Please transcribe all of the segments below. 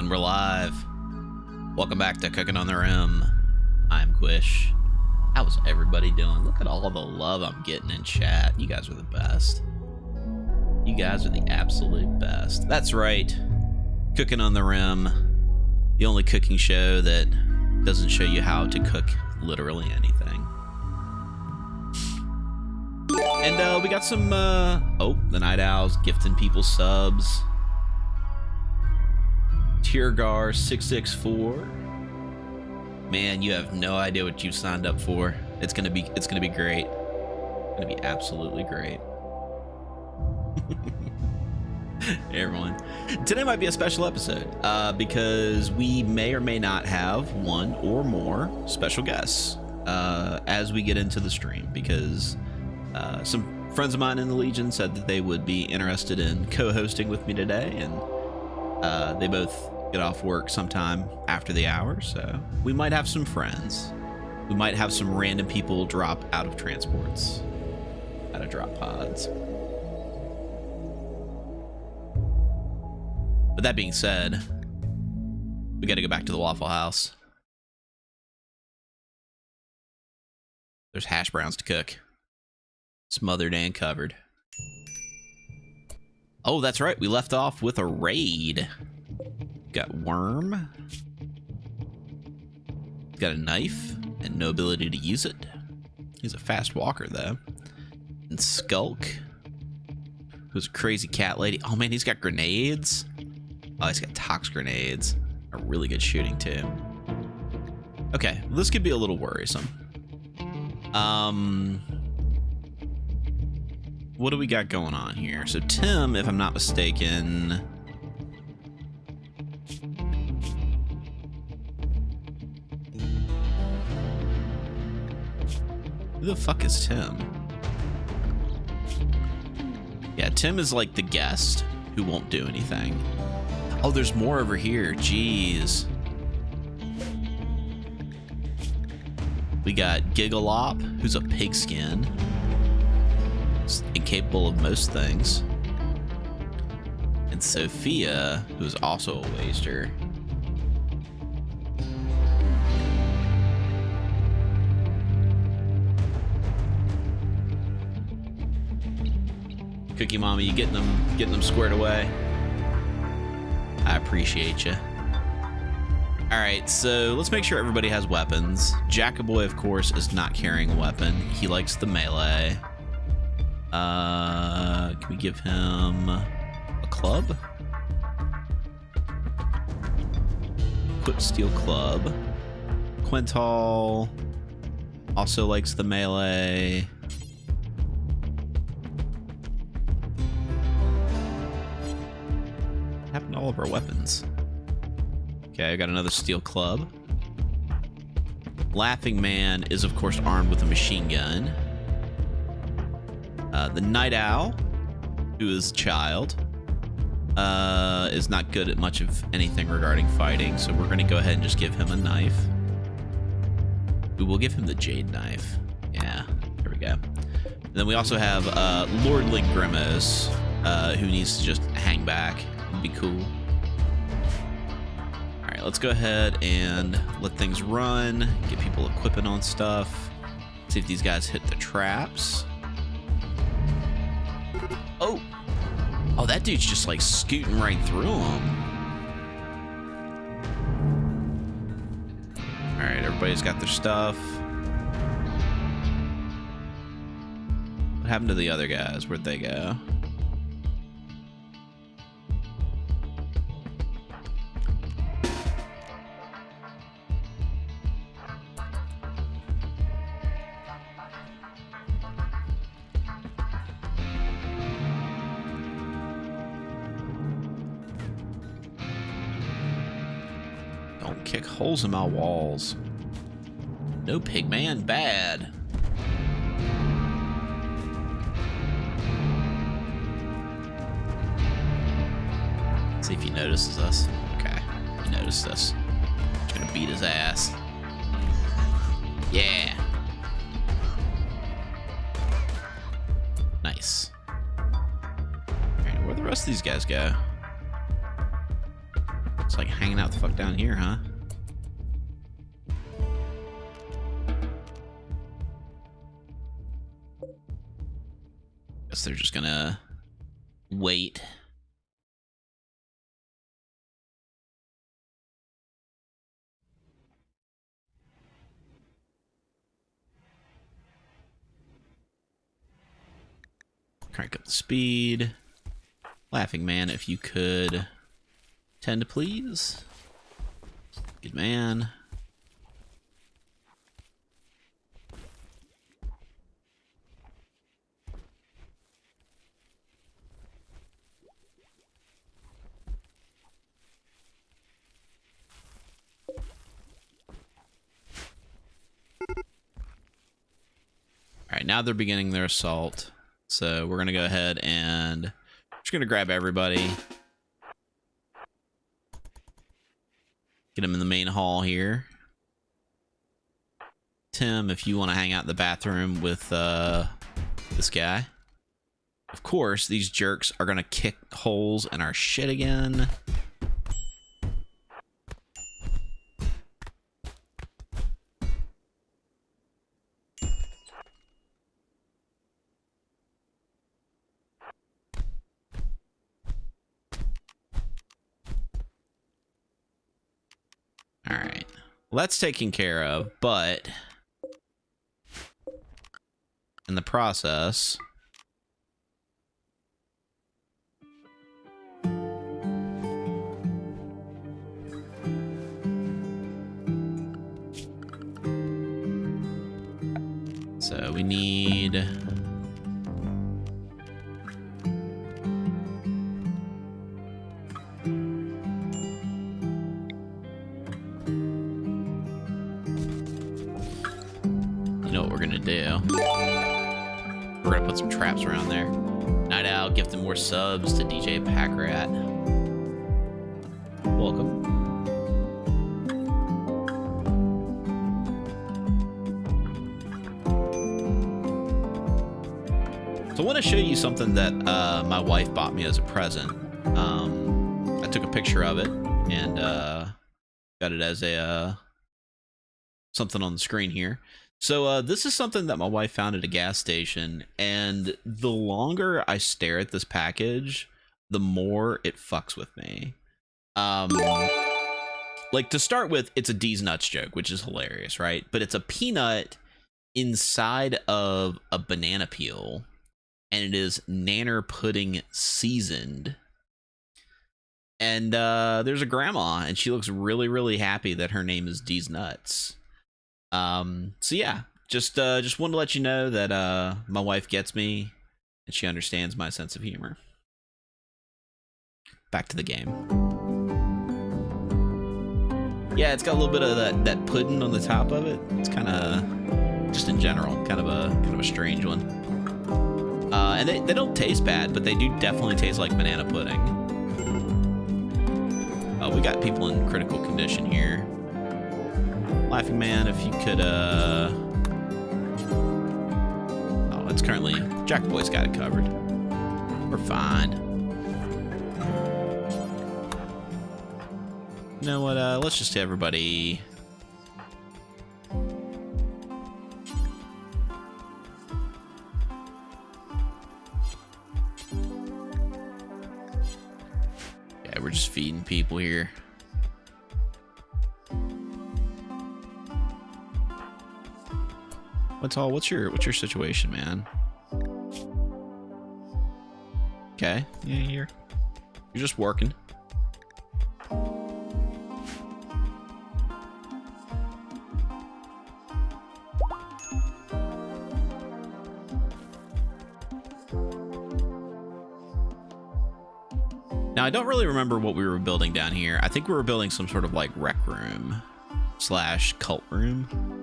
And we're live. Welcome back to Cooking on the Rim. I'm Quish. How's everybody doing? Look at all the love I'm getting in chat. You guys are the best. You guys are the absolute best. That's right. Cooking on the Rim. The only cooking show that doesn't show you how to cook literally anything. And we got some, the Night Owls gifting people subs. Tiergar 664. Man, you have no idea what you signed up for. It's gonna be great. It's gonna be absolutely great. Hey everyone. Today might be a special episode because we may or may not have one or more special guests as we get into the stream, because some friends of mine in the Legion said that they would be interested in co-hosting with me today, and they both get off work sometime after the hour, so we might have some friends. We might have some random people drop out of transports, out of drop pods. But that being said, we got to go back to the Waffle House. There's hash browns to cook. Smothered and covered. Oh, that's right. We left off with a raid. Got Worm. Got a knife and no ability to use it. He's a fast walker, though. And Skulk, who's a crazy cat lady. Oh, man, he's got grenades. Oh, he's got tox grenades. A really good shooting, too. Okay, this could be a little worrisome. What do we got going on here? So Tim, if I'm not mistaken... Who the fuck is Tim? Yeah, Tim is like the guest who won't do anything. Oh, there's more over here. Jeez. We got Gigalop, who's a pigskin. He's incapable of most things. And Sophia, who's also a waster. Cookie Mama, you getting them squared away? I appreciate you. All right, so let's make sure everybody has weapons. Jackaboy, of course, is not carrying a weapon. He likes the melee. Can we give him a club? Equip steel club. Quintal also likes the melee. What happened to all of our weapons? Okay, I got another steel club. Laughing Man is, of course, armed with a machine gun. The Night Owl, who is child, is not good at much of anything regarding fighting, so we're going to go ahead and just give him a knife. We will give him the jade knife. Yeah, there we go. And then we also have Lordling Grimmos, who needs to just hang back. Be cool. All right, let's go ahead and let things run, get people equipping on stuff, see if these guys hit the traps. Oh, that dude's just like scooting right through them. All right, everybody's got their stuff. What happened to the other guys? Where'd they go? Kick holes in my walls. No, Pigman, bad. Let's see if he notices us. Okay, he noticed us. Just gonna beat his ass. Yeah. Nice. Alright, where'd the rest of these guys go? It's like hanging out the fuck down here, huh? Guess they're just gonna wait. Crank up the speed. Laughing man, if you could tend, please. Good man. All right, now they're beginning their assault. So we're going to go ahead and just going to grab everybody. Get them in the main hall here. Tim, if you want to hang out in the bathroom with this guy. Of course, these jerks are going to kick holes in our shit again. All right. Well, that's taken care of, but in the process, so we need do. We're gonna put some traps around there. Night Owl, gifting more subs to DJ Packrat. Welcome. So I want to show you something that my wife bought me as a present. I took a picture of it and got it as a something on the screen here. So this is something that my wife found at a gas station, and the longer I stare at this package, the more it fucks with me. Like, to start with, it's a D's Nuts joke, which is hilarious, right? But it's a peanut inside of a banana peel, and it is nanner pudding seasoned. And there's a grandma, and she looks really, really happy that her name is D's Nuts. So yeah, just wanted to let you know that my wife gets me and she understands my sense of humor. Back to the game. Yeah, it's got a little bit of that pudding on the top of it. It's kind of, just in general, kind of a strange one. And they don't taste bad, but they do definitely taste like banana pudding. We got people in critical condition here. Laughing Man, if you could, oh, it's currently, Jack Boy's got it covered. We're fine. You know what, let's just have everybody... Yeah, we're just feeding people here. What's your situation, man? Okay, yeah, you're just working. Now, I don't really remember what we were building down here. I think we were building some sort of like rec room / cult room.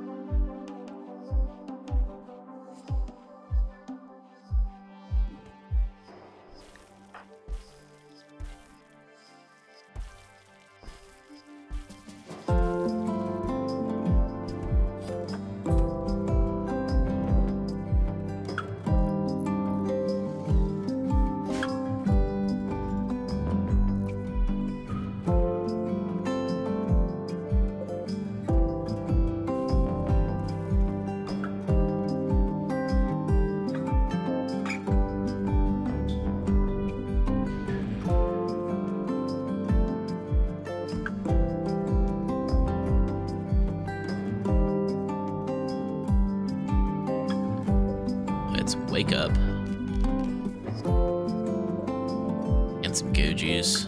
wake up. And some go juice.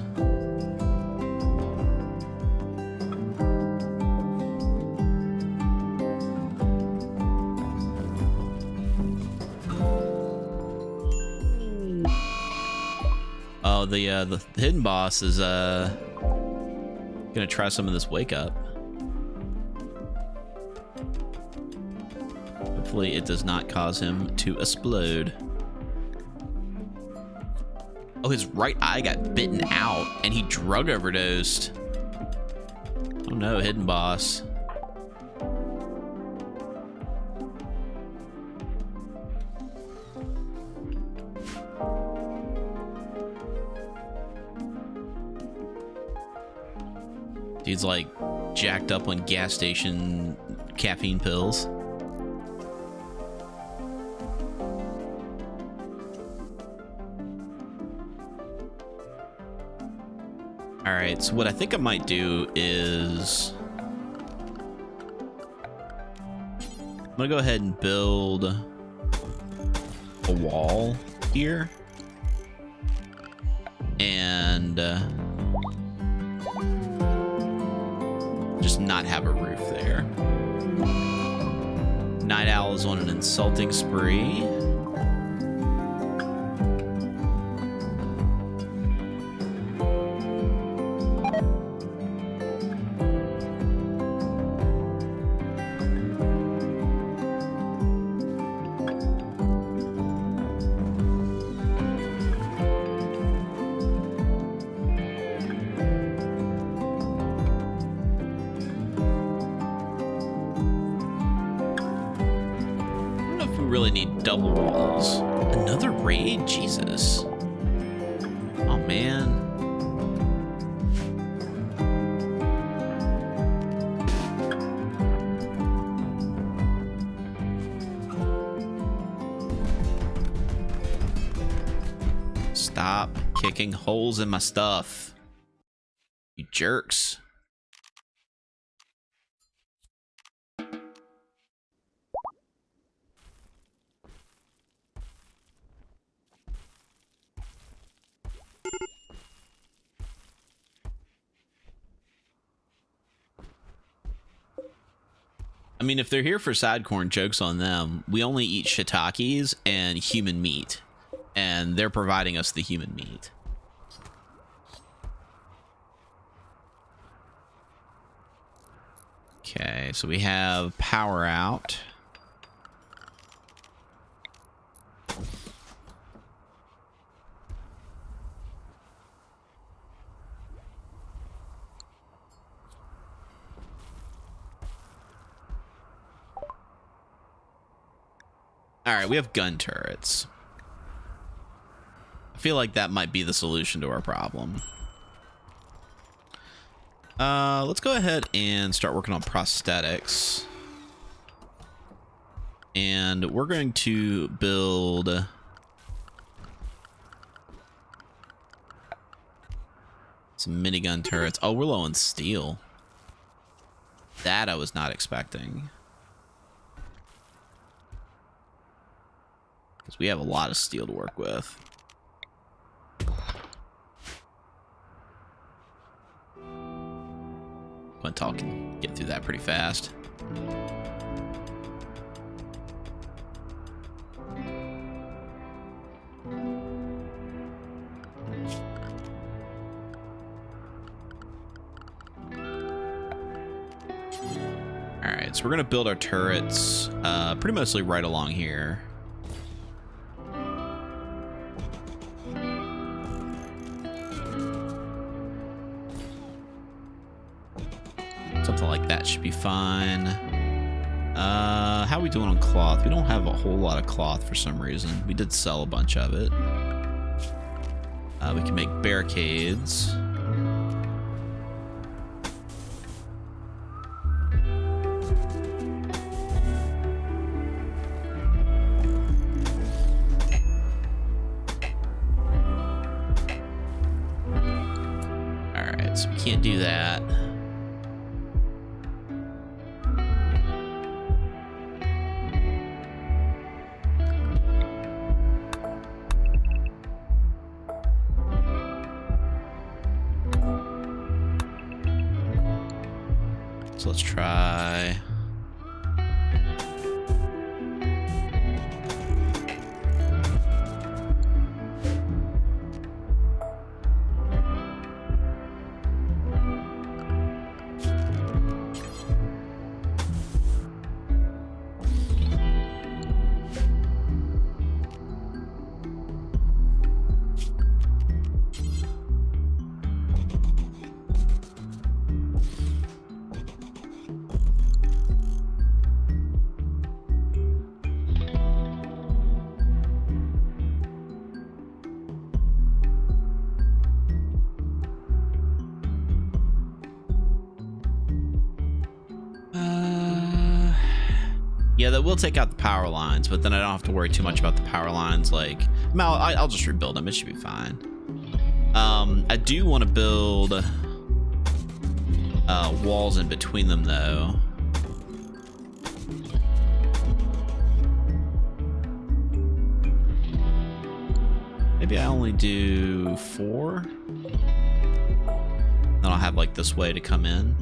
Oh, the hidden boss is gonna try some of this wake up. Hopefully it does not cause him to explode. Oh, his right eye got bitten out and he drug overdosed. Oh no, hidden boss. Dude's like jacked up on gas station caffeine pills. All right, so what I think I might do is I'm gonna go ahead and build a wall here and just not have a roof there. Night Owl is on an insulting spree. Really need double walls. Another raid? Jesus. Oh, man. Stop kicking holes in my stuff. You jerks. I mean, if they're here for sidecorn, jokes on them. We only eat shiitakes and human meat, and they're providing us the human meat. Okay, so we have power out. All right, we have gun turrets. I feel like that might be the solution to our problem. Let's go ahead and start working on prosthetics. And we're going to build some minigun turrets. Oh, we're low on steel. That I was not expecting. Because we have a lot of steel to work with. Quintal can get through that pretty fast. Alright, so we're going to build our turrets pretty mostly right along here. Something like that should be fine. How are we doing on cloth? We don't have a whole lot of cloth for some reason. We did sell a bunch of it. We can make barricades. Alright, so we can't do that. So let's try. Yeah, that will take out the power lines, but then I don't have to worry too much about the power lines. Like, I'll just rebuild them. It should be fine. I do want to build walls in between them, though. Maybe I only do 4. Then I'll have like this way to come in.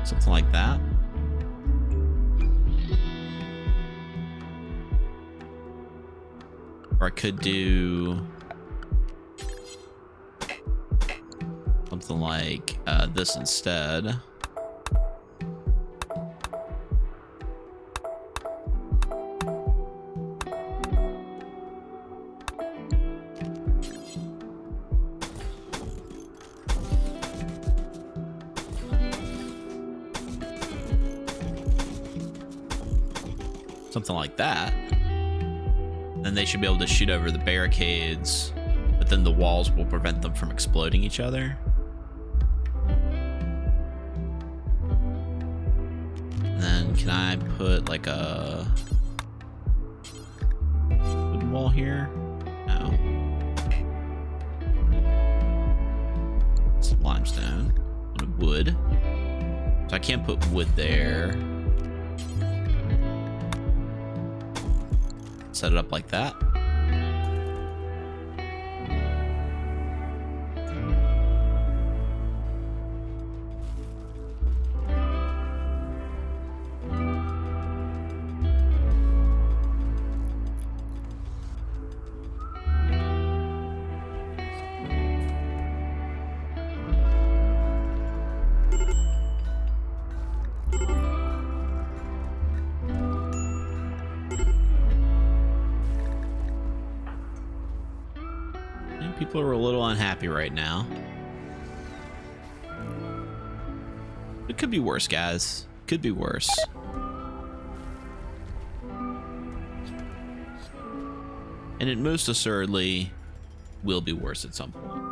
Something like that. Or I could do something like this instead. Something like that. Then they should be able to shoot over the barricades, but then the walls will prevent them from exploding each other. And then can I put like a wooden wall here? No. Some limestone. Wood. So I can't put wood there. Set it up like that. People are a little unhappy right now. It could be worse, guys. Could be worse. And it most assuredly will be worse at some point.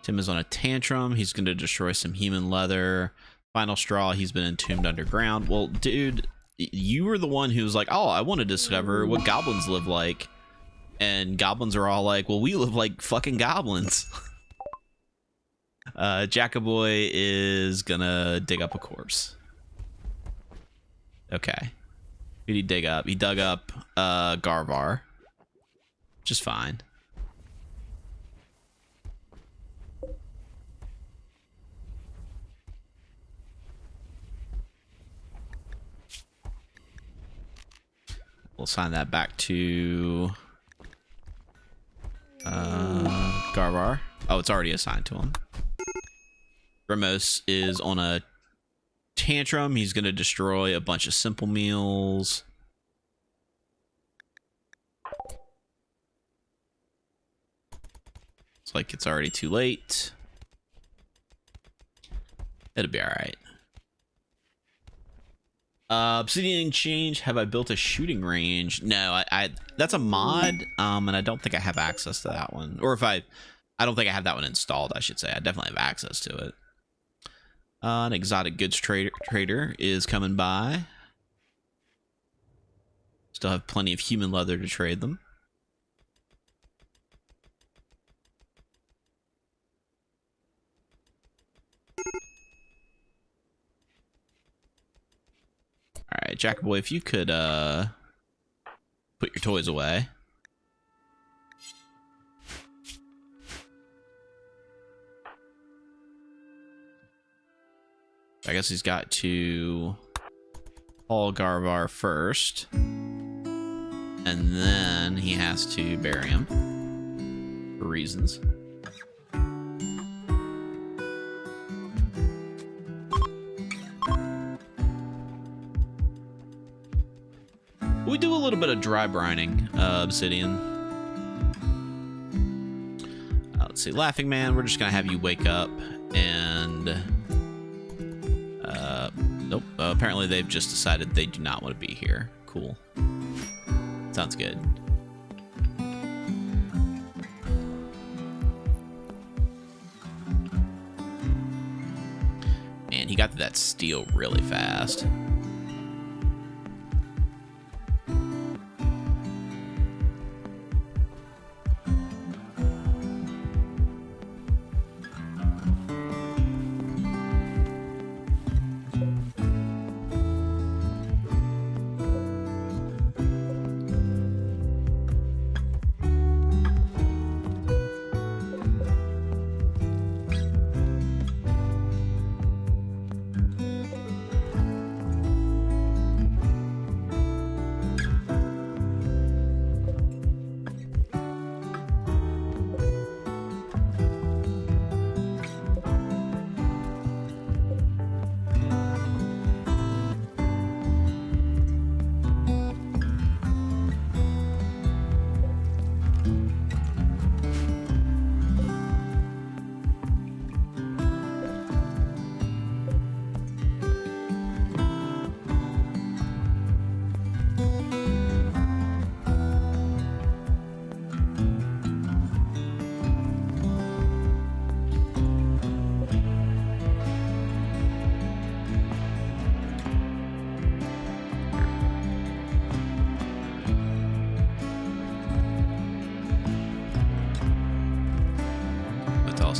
Tim is on a tantrum. He's going to destroy some human leather. Final straw, he's been entombed underground. Well, dude, you were the one who was like, oh, I want to discover what goblins live like. And goblins are all like, well, we live like fucking goblins. Jackaboy is gonna dig up a corpse. Okay. Who did he dig up? He dug up Garvar. Which is fine. We'll assign that back to Garvar. Oh, it's already assigned to him. Ramos is on a tantrum. He's going to destroy a bunch of simple meals. It's like it's already too late. It'll be all right. Obsidian Exchange. Have I built a shooting range? No, I that's a mod, and I don't think I have access to that one. Or if I don't think I have that one installed, I should say. I definitely have access to it. An exotic goods trader is coming by. Still have plenty of human leather to trade them. right, Jackboy, if you could put your toys away. I guess he's got to haul Garvar first, and then he has to bury him for reasons. We do a little bit of dry brining obsidian. Let's see, Laughing Man, we're just gonna have you wake up and nope, apparently they've just decided they do not want to be here. Cool. Sounds good. Man, he got to that steel really fast.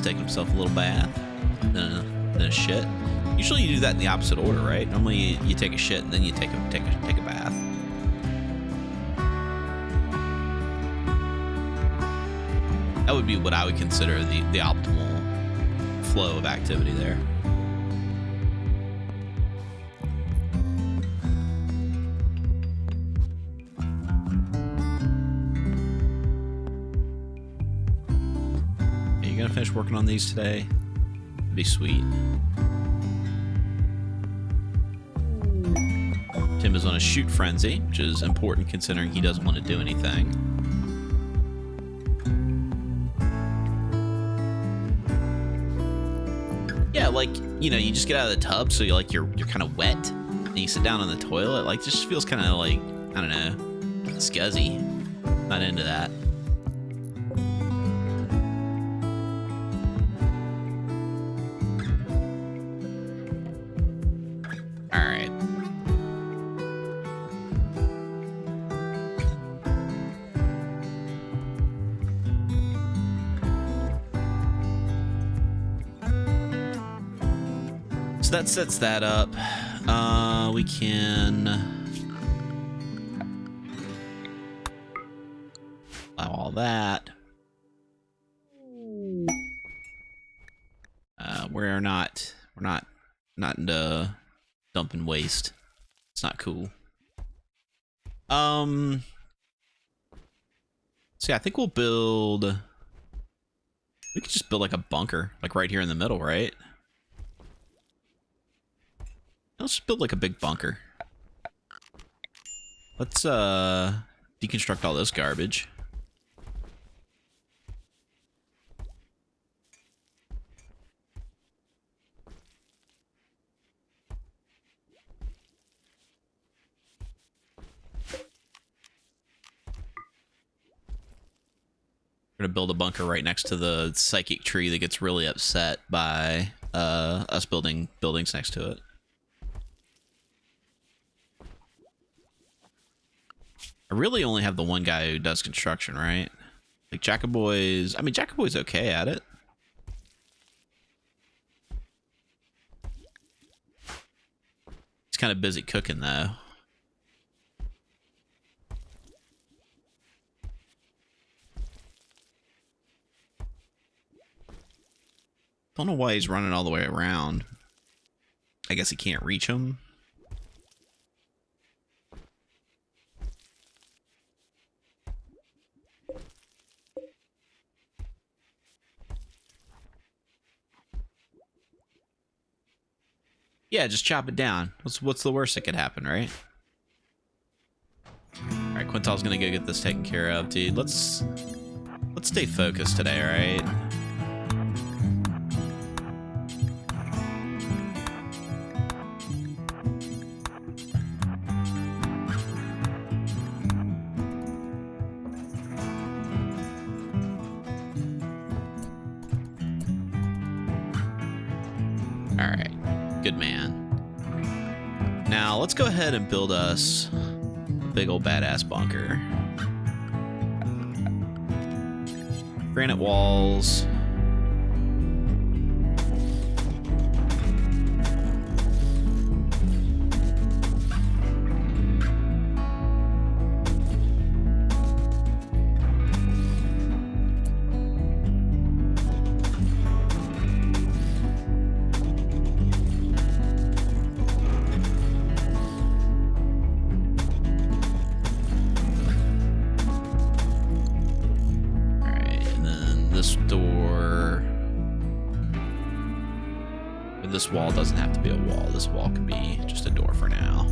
Take himself a little bath, then a shit. Usually you do that in the opposite order, right? Normally you take a shit and then you take a bath. That would be what I would consider the optimal flow of activity there. Finish working on these today. It'd be sweet. Tim is on a shoot frenzy, which is important considering he doesn't want to do anything. Yeah, like, you know, you just get out of the tub, so you're kind of wet, and you sit down on the toilet. Like, just feels kind of like, I don't know, scuzzy. Not into that. That sets that up. We can allow all that. We're not into dumping waste. It's not cool. So yeah, I think we'll build. We could just build like a bunker, like right here in the middle, right? Let's just build like a big bunker. Let's deconstruct all this garbage. We're gonna build a bunker right next to the psychic tree that gets really upset by us building buildings next to it. I really only have the one guy who does construction, right? Like Jackaboy's... I mean, Jackaboy's okay at it. He's kind of busy cooking, though. don't know why he's running all the way around. I guess he can't reach him. Yeah, just chop it down. What's the worst that could happen, right? All right, Quintal's gonna go get this taken care of, dude. Let's stay focused today, all right? All right. Good man. Now, let's go ahead and build us a big old badass bunker. Granite walls. This wall doesn't have to be a wall. This wall can be just a door for now.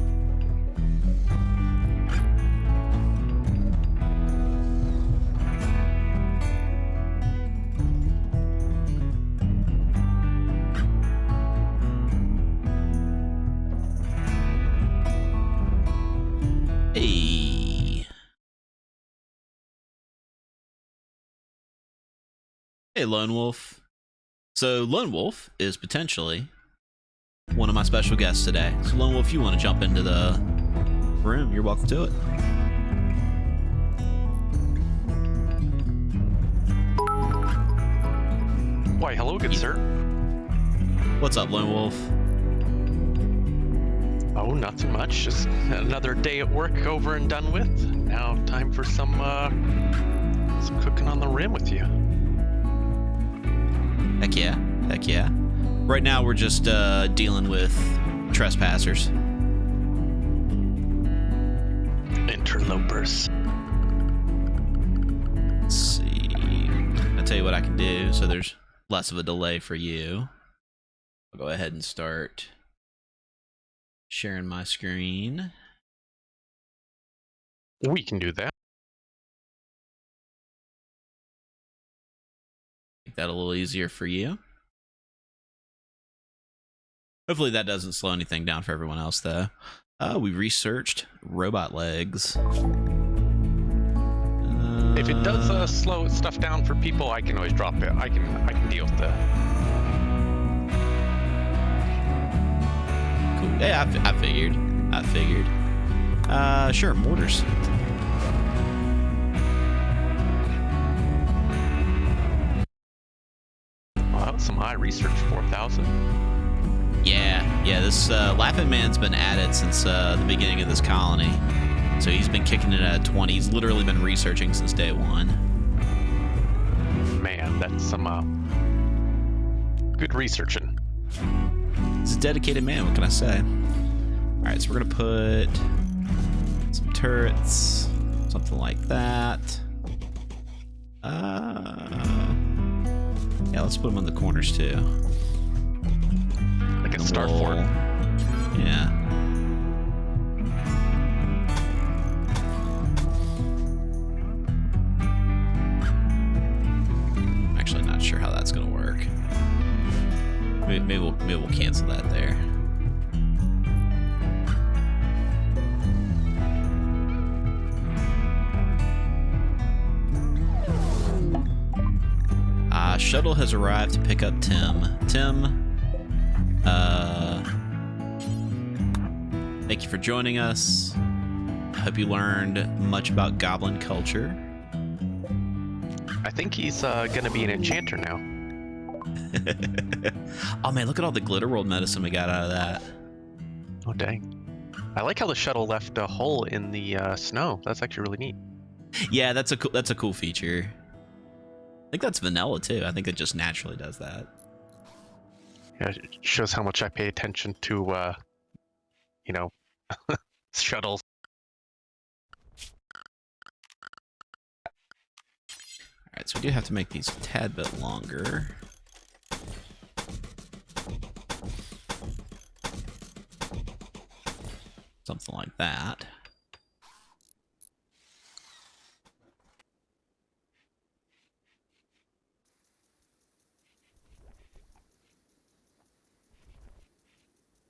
Hey. Hey, Lone Wolf. So Lone Wolf is potentially one of my special guests today. So Lone Wolf, if you want to jump into the room, you're welcome to it. Why, hello, good sir. What's up, Lone Wolf? Oh, nothing much. Just another day at work over and done with. Now time for some cooking on the rim with you. Heck yeah. Heck yeah. Right now, we're just dealing with trespassers. Interlopers. Let's see. I'll tell you what I can do so there's less of a delay for you. I'll go ahead and start sharing my screen. We can do that. Make that a little easier for you. Hopefully that doesn't slow anything down for everyone else, though. We researched robot legs. If it does slow stuff down for people, I can always drop it. I can deal with that. Cool. Yeah, I figured. Sure, mortars. Wow, some high research, 4,000. Yeah, this Laughing Man's been at it since the beginning of this colony. So he's been kicking it at 20. He's literally been researching since day one. Man, that's some good researching. He's a dedicated man, what can I say? Alright, so we're gonna put some turrets, something like that. Yeah, let's put them on the corners too. Like a starfort. Yeah. I'm actually not sure how that's gonna work. Maybe we'll cancel that there. Shuttle has arrived to pick up Tim. Tim, thank you for joining us. I hope you learned much about goblin culture. I think he's gonna be an enchanter now. Oh man, look at all the Glitter World medicine we got out of that. Oh dang. I like how the shuttle left a hole in the snow. That's actually really neat. Yeah, that's a cool feature. I think that's vanilla too. I think it just naturally does that. Yeah, it shows how much I pay attention to, you know, shuttles. All right, so we do have to make these a tad bit longer. Something like that.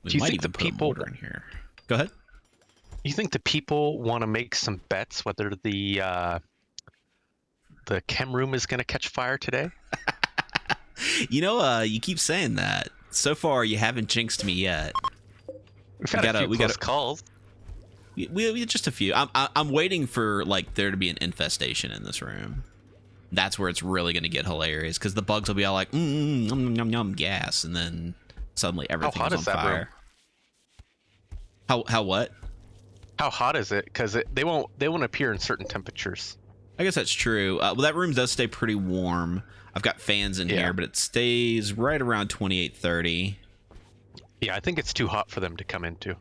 We might even put a mortar in here. Go ahead. You think the people want to make some bets whether the chem room is going to catch fire today? You know, you keep saying that. So far, you haven't jinxed me yet. We've had a few close calls. We just a few. I'm waiting for like there to be an infestation in this room. That's where it's really going to get hilarious because the bugs will be all like, yum, yum, yum, gas, and then suddenly everything's on fire. How what? How hot is it? Because they won't appear in certain temperatures. I guess that's true. Well, that room does stay pretty warm. I've got fans in here, but it stays right around 28, 30. Yeah, I think it's too hot for them to come into.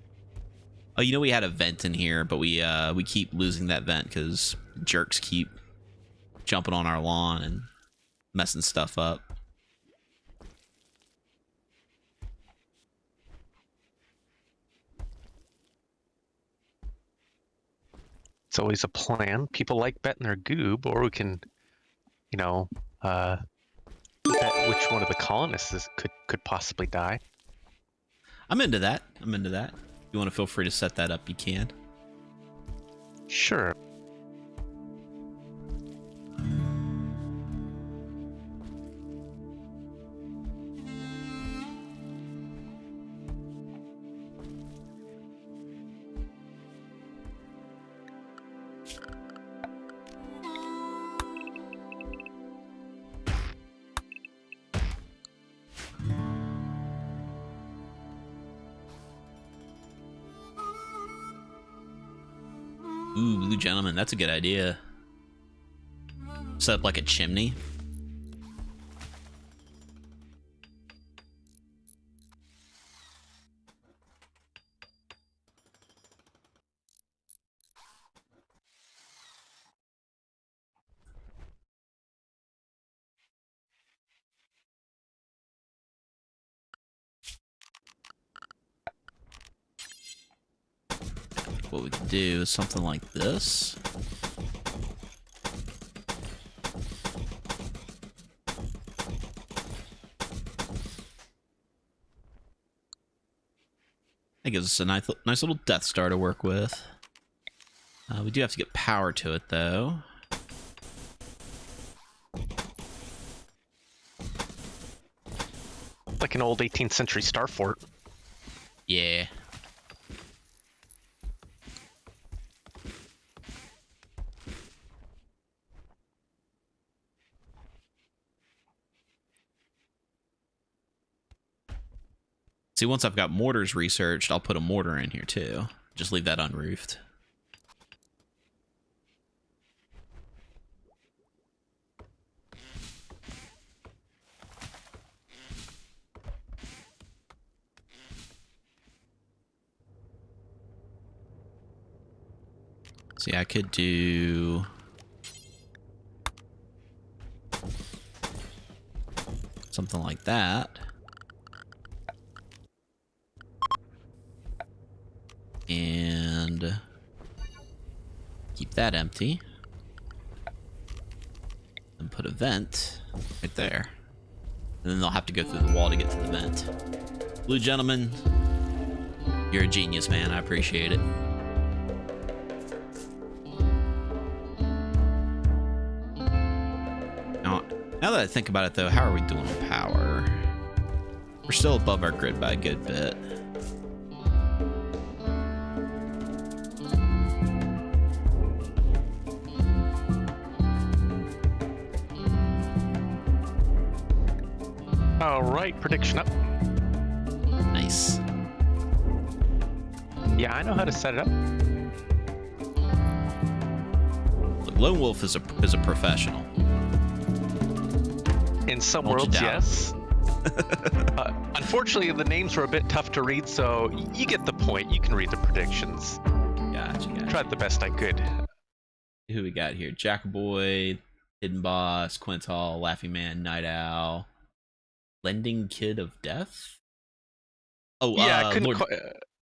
Oh, you know we had a vent in here, but we keep losing that vent because jerks keep jumping on our lawn and messing stuff up. It's always a plan. People like betting their goob, or we can, you know, bet which one of the colonists could possibly die. I'm into that. I'm into that. If you want to feel free to set that up, you can. Sure. Ooh, Blue Gentleman, that's a good idea. Set up like a chimney. What we can do is something like this. That gives us a nice little Death Star to work with. We do have to get power to it, though. Like an old 18th century star fort. Yeah. See, once I've got mortars researched, I'll put a mortar in here too. Just leave that unroofed. See, I could do something like that. And keep that empty. And put a vent right there. And then they'll have to go through the wall to get to the vent. Blue Gentleman, you're a genius, man. I appreciate it. Now that I think about it, though, how are we doing on power? We're still above our grid by a good bit. All right, prediction up. Nice. Yeah, I know how to set it up. Look, Lone Wolf is a professional. In some worlds, yes. Unfortunately, the names were a bit tough to read, so you get the point. You can read the predictions. Gotcha. Tried the best I could. Who we got here? Jackboy, Hidden Boss, Quintal, Laughing Man, Night Owl, Lending Kid of Death. Oh, Yeah, I couldn't Lord.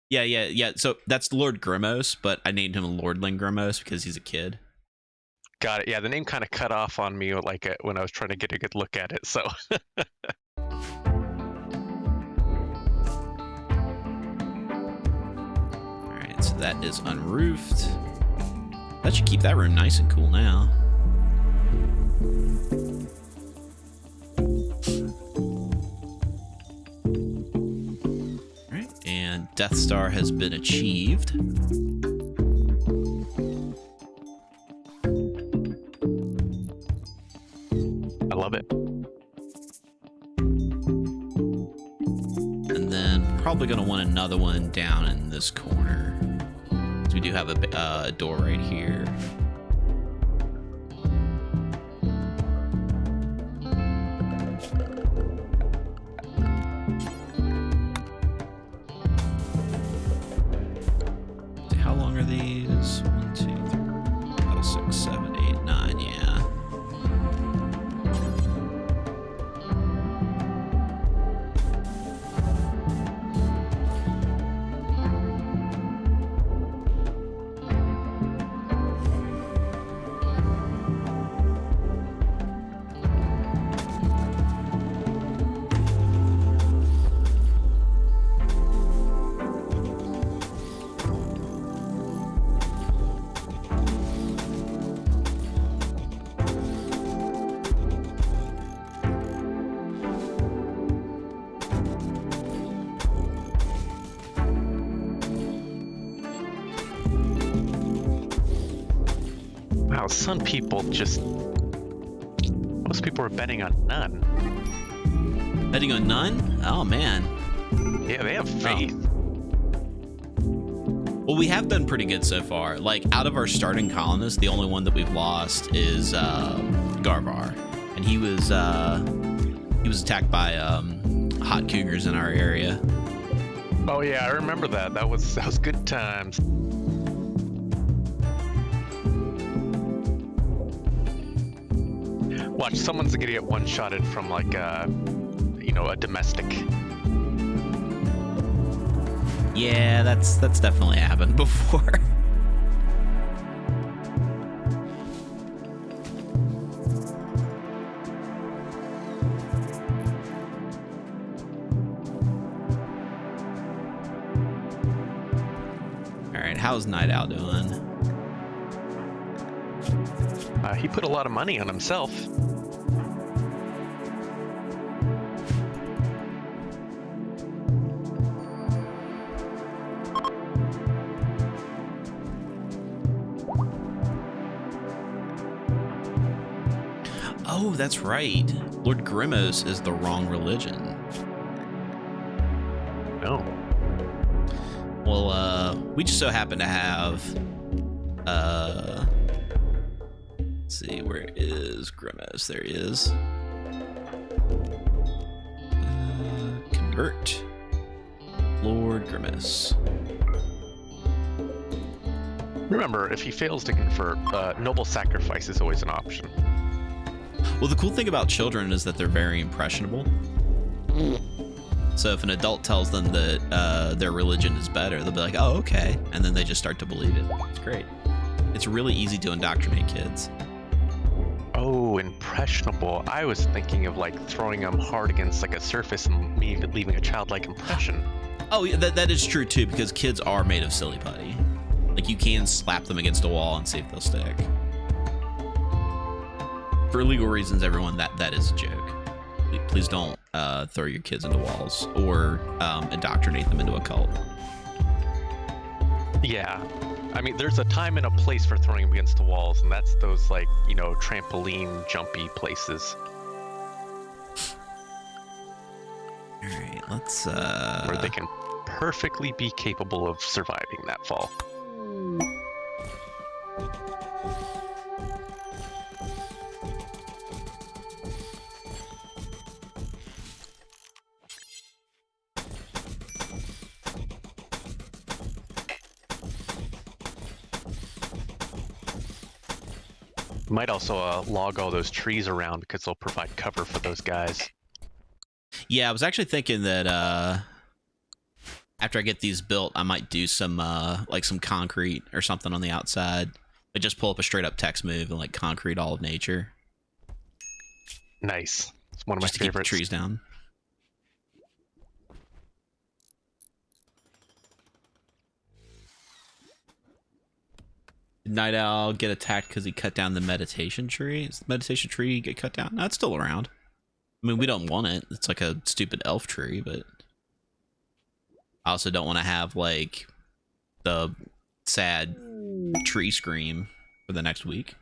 Yeah. So that's Lord Grimos, but I named him Lordling Grimos because he's a kid. Got it. Yeah, the name kind of cut off on me like when I was trying to get a good look at it. So. All right, so that is unroofed. That should keep that room nice and cool now. All right, and Death Star has been achieved. I love it. And then probably going to want another one down in this corner. So we do have a door right here. How long are these? 1, 2, 3, 4, 6, 7, 8, 9, yeah. Wow, some people just... Most people are betting on none. Betting on none? Oh, man. Yeah, they have faith. Well, we have done pretty good so far. Like, out of our starting colonists, the only one that we've lost is Garvar. And he was attacked by hot cougars in our area. Oh yeah, I remember that. That was good times. Watch, someone's gonna get one-shotted from like a domestic. Yeah, that's definitely happened before. All right, how's Night Owl doing? He put a lot of money on himself. Oh, that's right. Lord Grimos is the wrong religion. No. Well, we just so happen to have, let's see, where is Grimos? There he is. Convert. Lord Grimos. Remember, if he fails to convert, noble sacrifice is always an option. Well, the cool thing about children is that they're very impressionable. So if an adult tells them that their religion is better, they'll be like, oh, okay. And then they just start to believe it. It's great. It's really easy to indoctrinate kids. Oh, impressionable. I was thinking of like throwing them hard against like a surface and me leaving a childlike impression. Oh, yeah, that is true too, because kids are made of silly putty. Like, you can slap them against a wall and see if they'll stick. For legal reasons, everyone, that is a joke. Please don't throw your kids into walls or indoctrinate them into a cult. Yeah. I mean, there's a time and a place for throwing them against the walls, and that's those, like, trampoline jumpy places. All right, let's... where they can perfectly be capable of surviving that fall. Might also log all those trees around because they'll provide cover for those guys. Yeah, I was actually thinking that after I get these built, I might do some like some concrete or something on the outside. I just pull up a straight up text move and like concrete all of nature. Nice. It's one of Just my to keep the favorites. trees down. Did Night Owl get attacked because he cut down the meditation tree? Is the meditation tree get cut down? No, it's still around. I mean, we don't want it. It's like a stupid elf tree, but I also don't want to have like the sad tree scream for the next week.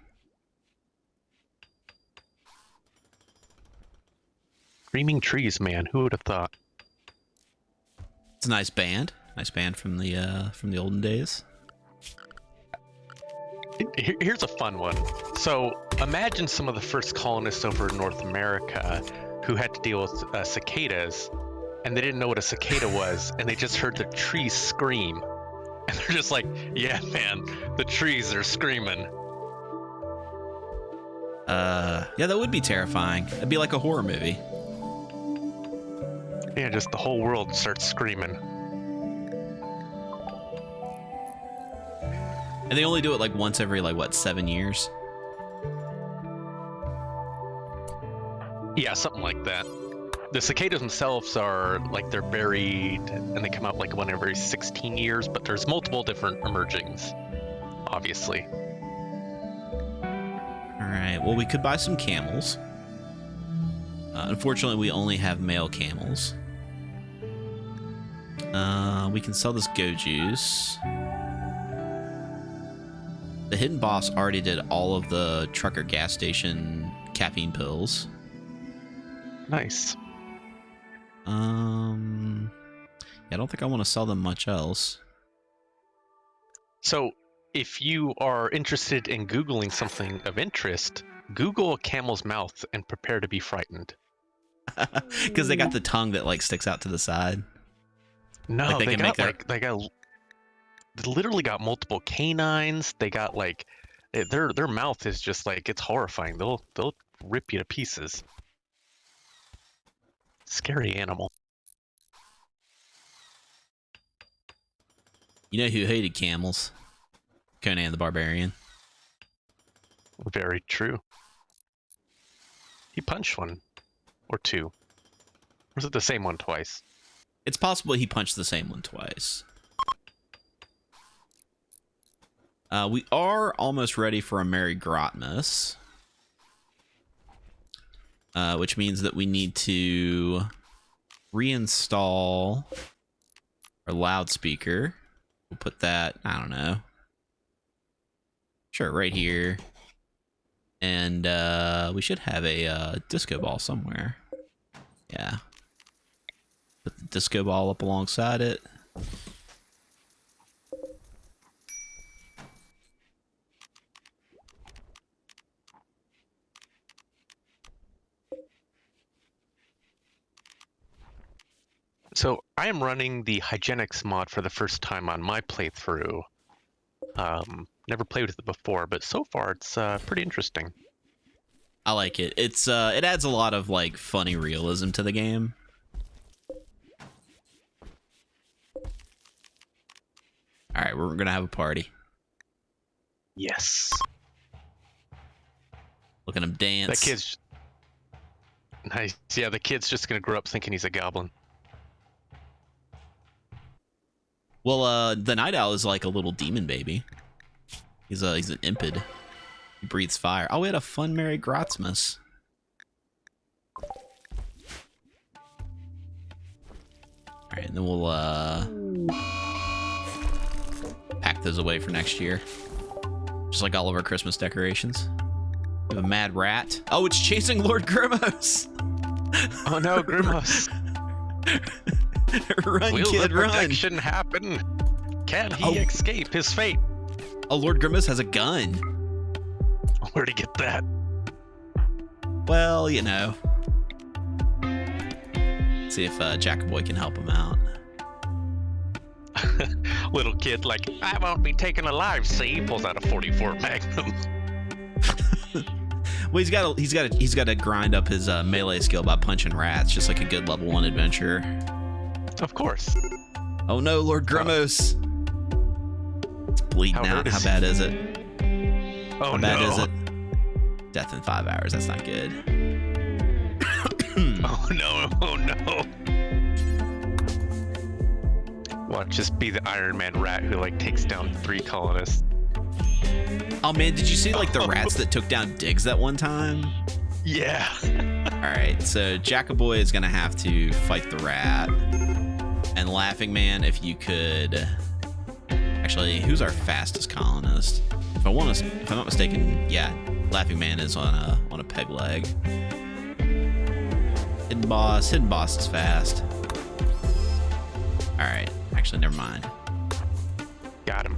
Screaming trees, man. Who would have thought? It's a nice band. Nice band from the olden days. Here's a fun one. So imagine some of the first colonists over in North America who had to deal with cicadas, and they didn't know what a cicada was, and they just heard the trees scream. And they're just like, yeah, man, the trees are screaming. Yeah, that would be terrifying. It'd be like a horror movie. Yeah, just the whole world starts screaming. And they only do it like once every, like, what, 7 years? Yeah, something like that. The cicadas themselves are like they're buried and they come out like one every 16 years, but there's multiple different emergings, obviously. Alright, well, we could buy some camels. Unfortunately, we only have male camels. We can sell this go juice. The hidden boss already did all of the trucker gas station caffeine pills. Nice. Yeah, I don't think I want to sell them much else. So, if you are interested in Googling something of interest, Google a camel's mouth and prepare to be frightened. Because they got the tongue that like sticks out to the side. No, Like, they literally got multiple canines. They got like their mouth is just like it's horrifying. They'll rip you to pieces. Scary animal. You know who hated camels? Conan the Barbarian. Very true. He punched one or two. Or was it the same one twice? It's possible he punched the same one twice. We are almost ready for a Merry Grotmas. Which means that we need to reinstall our loudspeaker. We'll put that, I don't know. Sure, right here. And we should have a disco ball somewhere. Yeah. Put the disco ball up alongside it. So I am running the hygienics mod for the first time on my playthrough. Never played with it before, but so far it's pretty interesting. I like it. It's it adds a lot of like funny realism to the game. All right, we're gonna have a party. Yes. Look at him dance. That kid's nice. Yeah, the kid's just gonna grow up thinking he's a goblin. Well, the Night Owl is like a little demon baby. He's an impid. He breathes fire. Oh, we had a fun Merry Grotmas. All right, and then we'll pack those away for next year, just like all of our Christmas decorations. We have a mad rat. Oh, it's chasing Lord Grimos. Oh no, Grimos! Run, Will kid, the run! protection happen? Can he escape his fate? Oh, Lord Grimace has a gun. Where'd he get that? Well, you know. See if Jackaboy can help him out. Little kid like, I won't be taken alive, see? Pulls out a 44 Magnum. Well, he's got to grind up his melee skill by punching rats, just like a good level 1 adventurer. Of course. Oh no, Lord Grimos! It's bleeding out. How bad is it? Oh, How bad is it? Death in 5 hours. That's not good. Oh no! Oh no! Watch, just be the Iron Man rat who like takes down 3 colonists. Oh man, did you see like the rats that took down Diggs that one time? Yeah. All right, so Jackaboy is gonna have to fight the rat, and Laughing Man, if you could. Actually, who's our fastest colonist? If I'm not mistaken, yeah, Laughing Man is on a peg leg. Hidden Boss is fast. All right, actually, never mind. Got him.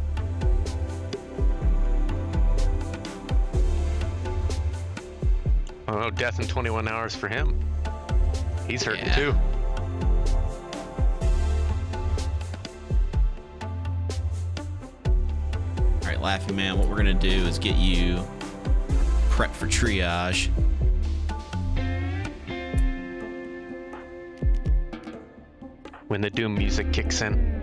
Oh, death in 21 hours for him. He's hurting too. All right, Laughing Man, what we're gonna do is get you prepped for triage. When the Doom music kicks in.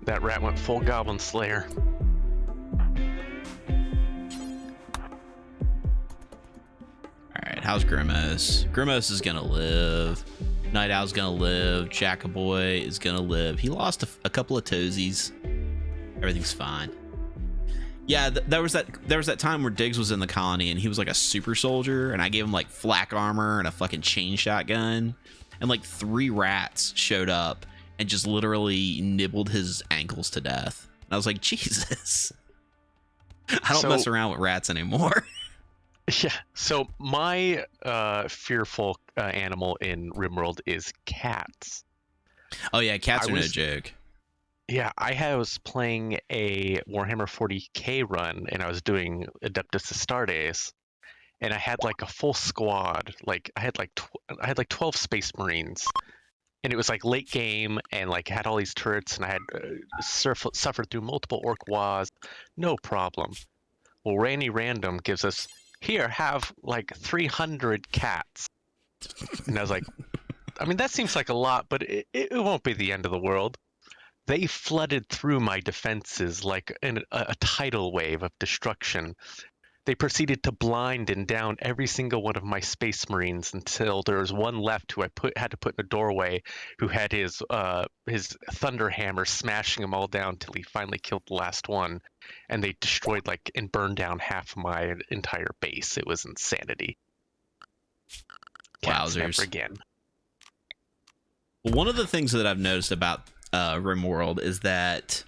That rat went full Goblin Slayer. Alright, how's Grimos? Grimos is gonna live. Night Owl's gonna live. Jackaboy is gonna live. He lost a couple of toesies. Everything's fine. Yeah, there was that time where Diggs was in the colony and he was like a super soldier, and I gave him like flak armor and a fucking chain shotgun, and like 3 rats showed up and just literally nibbled his ankles to death. And I was like, Jesus. I don't mess around with rats anymore. Yeah, so my fearful animal in Rimworld is cats. Oh yeah, cats are no joke. Yeah, I was playing a Warhammer 40k run, and I was doing Adeptus Astartes, and I had like a full squad. Like I had like 12 Space Marines, and it was like late game, and like had all these turrets, and I had suffered through multiple orc wars, no problem. Well, Randy Random gives us, here, have like 300 cats, and I was like, I mean that seems like a lot, but it won't be the end of the world. They flooded through my defenses like a tidal wave of destruction. They proceeded to blind and down every single one of my Space Marines until there was one left who I had to put in a doorway, who had his thunder hammer smashing them all down till he finally killed the last one, and they destroyed like and burned down half of my entire base. It was insanity. Cats never again. One of the things that I've noticed about Rimworld is that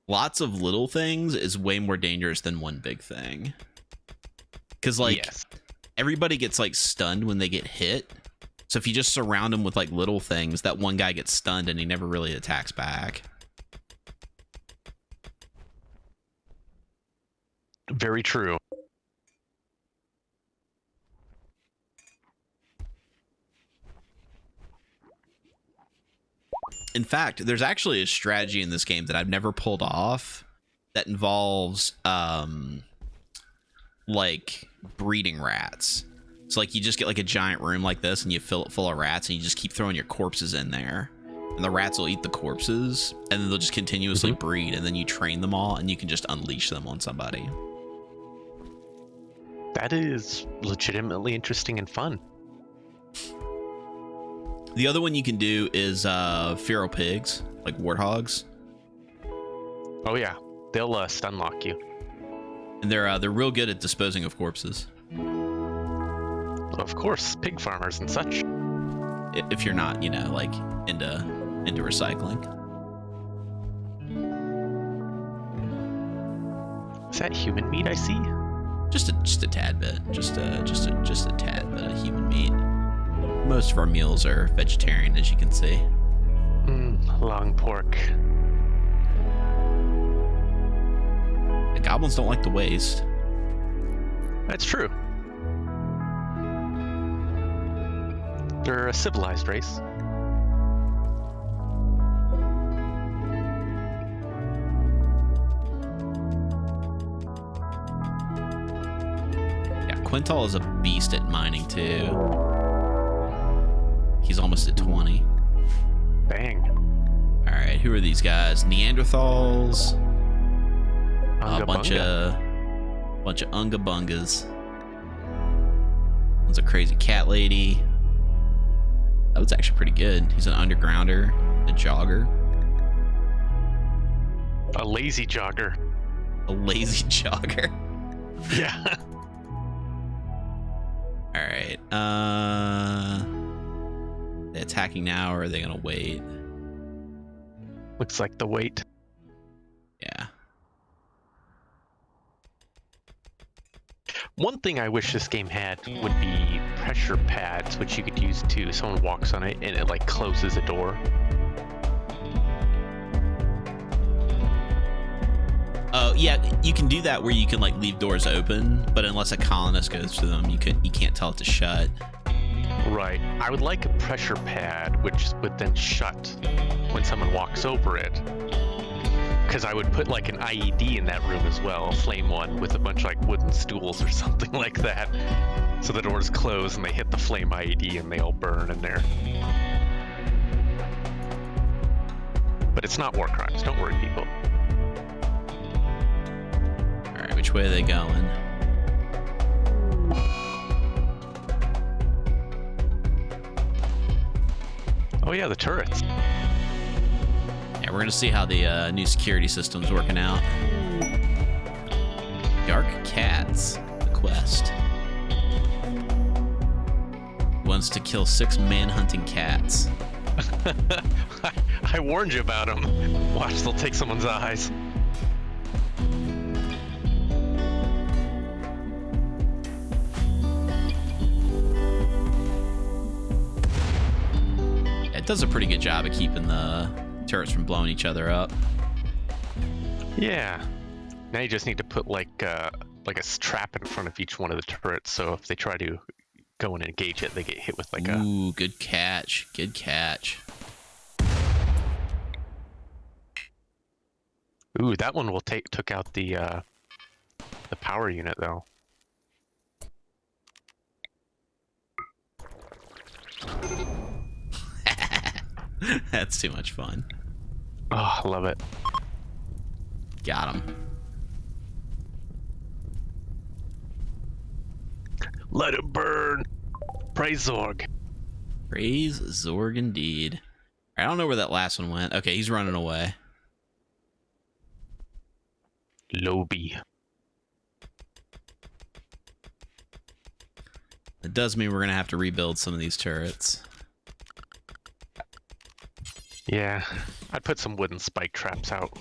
lots of little things is way more dangerous than one big thing. Because like everybody gets like stunned when they get hit. So if you just surround them with like little things, that one guy gets stunned and he never really attacks back. Very true. In fact, there's actually a strategy in this game that I've never pulled off that involves like breeding rats. So like you just get like a giant room like this and you fill it full of rats and you just keep throwing your corpses in there, and the rats will eat the corpses and then they'll just continuously breed, and then you train them all and you can just unleash them on somebody. That is legitimately interesting and fun. The other one you can do is feral pigs, like warthogs. Oh yeah, they'll stun lock you. And they're real good at disposing of corpses. Of course, pig farmers and such. If you're not, like into recycling. Is that human meat I see? Just a tad bit, just a tad bit of human meat. Most of our meals are vegetarian, as you can see. Long pork. The goblins don't like to waste. That's true. They're a civilized race. Quintal is a beast at mining too. He's almost at 20. Bang. All right, who are these guys? Neanderthals. A bunch of unga bungas. One's a crazy cat lady. That was actually pretty good. He's an undergrounder, a jogger. A lazy jogger. A lazy jogger. Yeah. All right. They attacking now, or are they gonna wait? Looks like the wait. Yeah. One thing I wish this game had would be pressure pads, which you could use too. Someone walks on it and it like closes a door. Oh yeah, you can do that where you can like leave doors open, but unless a colonist goes through them, you can't tell it to shut. Right. I would like a pressure pad which would then shut when someone walks over it. Because I would put like an IED in that room as well, a flame one, with a bunch of like wooden stools or something like that. So the doors close and they hit the flame IED and they all burn in there. But it's not war crimes, don't worry people. Alright, which way are they going? Oh yeah, the turrets. Yeah, we're gonna see how the new security system's working out. Dark Cats, the quest. Wants to kill 6 man-hunting cats. I warned you about them. Watch, they'll take someone's eyes. It does a pretty good job of keeping the turrets from blowing each other up. Yeah. Now you just need to put like a trap in front of each one of the turrets, so if they try to go and engage it, they get hit with like a... Ooh, good catch. Good catch. Ooh, that one will took out the power unit though. That's too much fun. Oh, I love it. Got him. Let it burn. Praise Zorg. Praise Zorg indeed. I don't know where that last one went. Okay, he's running away. Lobby. It does mean we're going to have to rebuild some of these turrets. Yeah, I'd put some wooden spike traps out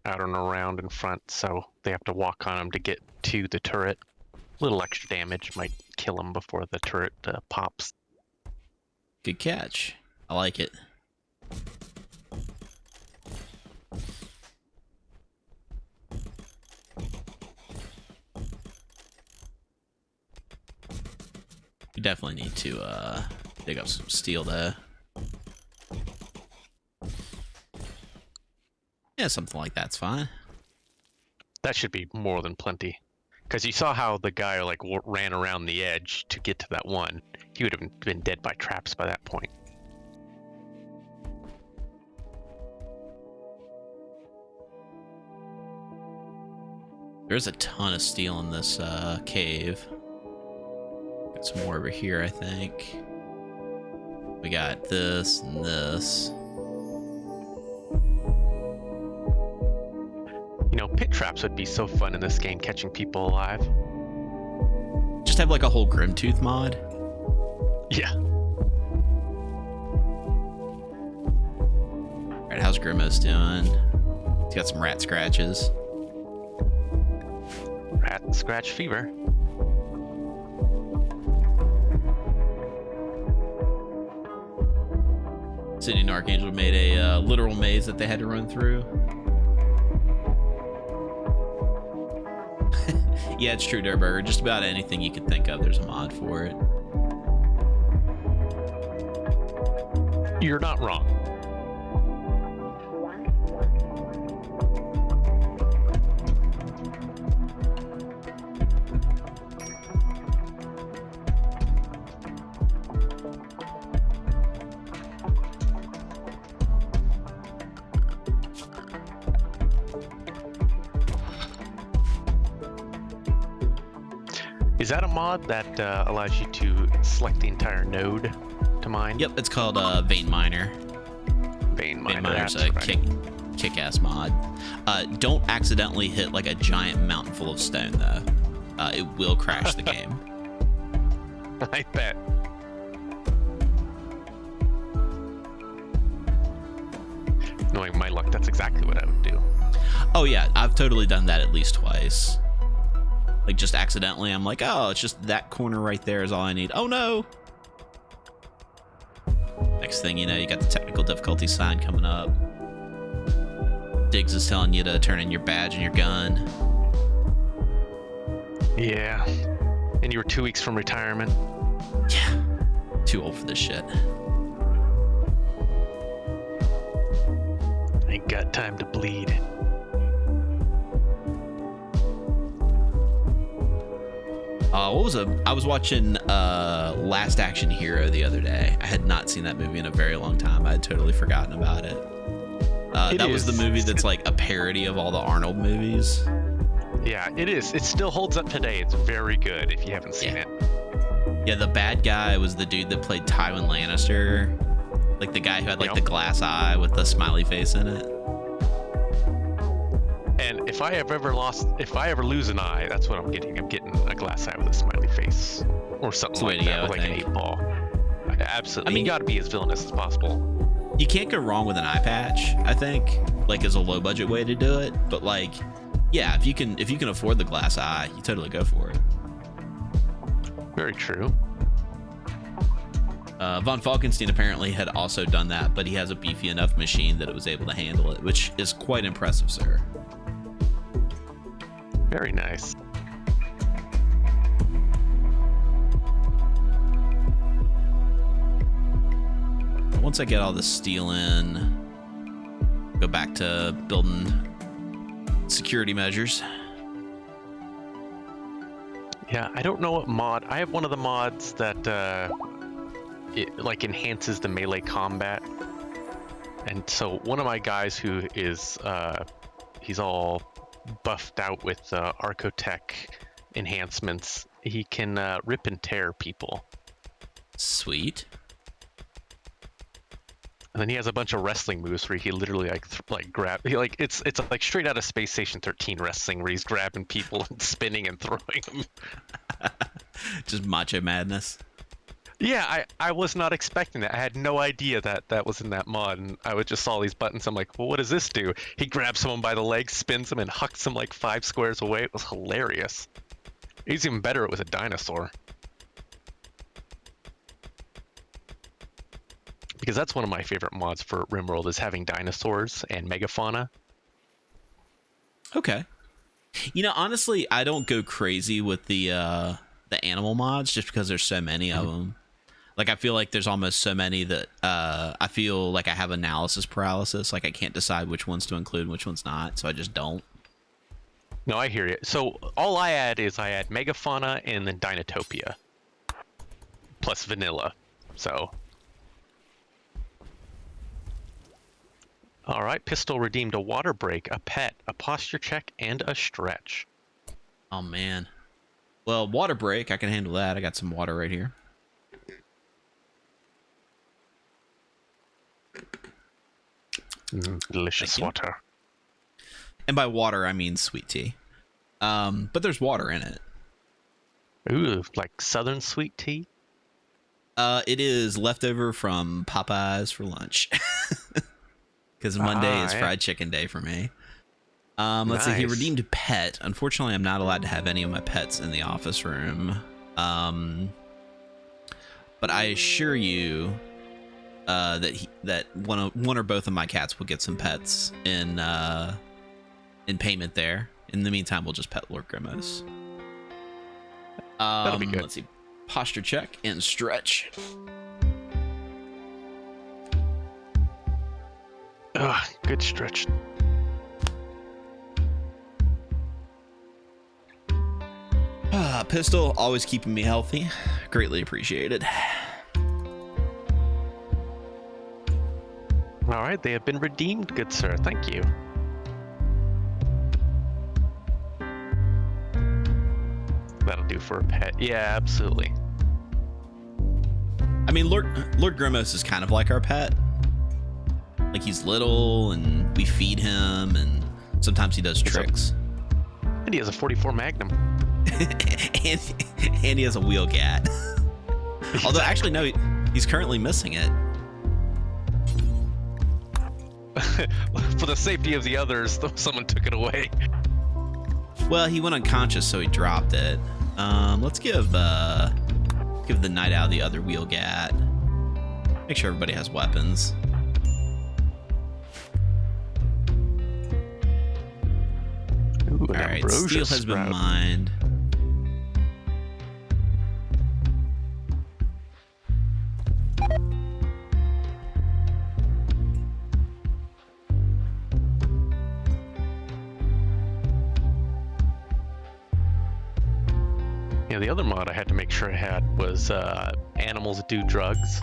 and around in front, so they have to walk on them to get to the turret. A little extra damage might kill them before the turret pops. Good catch. I like it. We definitely need to dig up some steel there. Yeah, something like that's fine. That should be more than plenty. Because you saw how the guy like ran around the edge to get to that one. He would have been dead by traps by that point. There's a ton of steel in this cave. Got some more over here, I think. We got this and this. You know, pit traps would be so fun in this game, catching people alive. Just have like a whole Grimtooth mod. Yeah. Alright, how's Grimos doing? He's got some rat scratches. Rat scratch fever. City and Archangel made a literal maze that they had to run through. Yeah, it's true, Durburger. Just about anything you could think of, there's a mod for it. You're not wrong. Is that a mod that allows you to select the entire node to mine? Yep, it's called Vein Miner. Vein Miner. Vein Miner's a right. kick-ass mod. Don't accidentally hit like a giant mountain full of stone though. It will crash the game. I bet. Knowing my luck, that's exactly what I would do. Oh yeah, I've totally done that at least twice. Like just accidentally, I'm like, oh, it's just that corner right there is all I need. Oh no! Next thing you know, you got the technical difficulty sign coming up. Diggs is telling you to turn in your badge and your gun. Yeah. And you were 2 weeks from retirement? Yeah. Too old for this shit. Ain't got time to bleed. I was watching Last Action Hero the other day. I had not seen that movie in a very long time. I had totally forgotten about it. That was the movie that's like a parody of all the Arnold movies. Yeah, it is. It still holds up today. It's very good if you haven't seen it. Yeah, the bad guy was the dude that played Tywin Lannister. Like the guy who had like the glass eye with the smiley face in it. And if I ever lose an eye, that's what I'm getting. I'm getting a glass eye with a smiley face. Or something like that, with like an 8-ball. Absolutely. I mean, you gotta be as villainous as possible. You can't go wrong with an eye patch, I think, like as a low budget way to do it. But like, yeah, if you can afford the glass eye, you totally go for it. Very true. Von Falkenstein apparently had also done that, but he has a beefy enough machine that it was able to handle it, which is quite impressive, sir. Very nice. Once I get all the steel in, go back to building security measures. Yeah, I don't know what mod. I have one of the mods that it like enhances the melee combat. And so one of my guys who is he's all buffed out with Archotech enhancements, he can rip and tear people. Sweet. And then he has a bunch of wrestling moves where he literally like grab. It's like straight out of Space Station 13 wrestling, where he's grabbing people and spinning and throwing them. Just macho madness. Yeah, I was not expecting that. I had no idea that was in that mod, and I would just saw these buttons. I'm like, well, what does this do? He grabs someone by the leg, spins them, and hucks them like 5 squares away. It was hilarious. He's even better. It was a dinosaur. Because that's one of my favorite mods for Rimworld, is having dinosaurs and megafauna. Okay. You know, honestly, I don't go crazy with the animal mods just because there's so many of them. Like, I feel like there's almost so many that I feel like I have analysis paralysis. Like, I can't decide which ones to include and which ones not, so I just don't. No, I hear you. So all I add megafauna and then Dinotopia. Plus vanilla. So... All right, Pistol redeemed a water break, a pet, a posture check, and a stretch. Oh, man. Well, water break, I can handle that. I got some water right here. Delicious water. And by water, I mean sweet tea. But there's water in it. Ooh, like southern sweet tea? It is leftover from Popeyes for lunch. Because Monday is fried chicken day for me. Let's see. He redeemed a pet. Unfortunately, I'm not allowed to have any of my pets in the office room. But I assure you that one or both of my cats will get some pets in payment there. In the meantime, we'll just pet Lord Grimos. That'll be good. Let's see. Posture check and stretch. Ugh, good stretch. Pistol, always keeping me healthy. Greatly appreciated. All right, they have been redeemed, good sir. Thank you. That'll do for a pet. Yeah, absolutely. I mean, Lord Grimos is kind of like our pet. Like, he's little, and we feed him, and sometimes he does tricks. And he has a 44 Magnum. and he has a wheel gat. Although, actually, no, he's currently missing it. For the safety of the others, someone took it away. Well, he went unconscious, so he dropped it. Let's give the Night Owl the other wheel gat. Make sure everybody has weapons. Ooh, all right, steel has been mined. Yeah, the other mod I had to make sure I had was animals do drugs.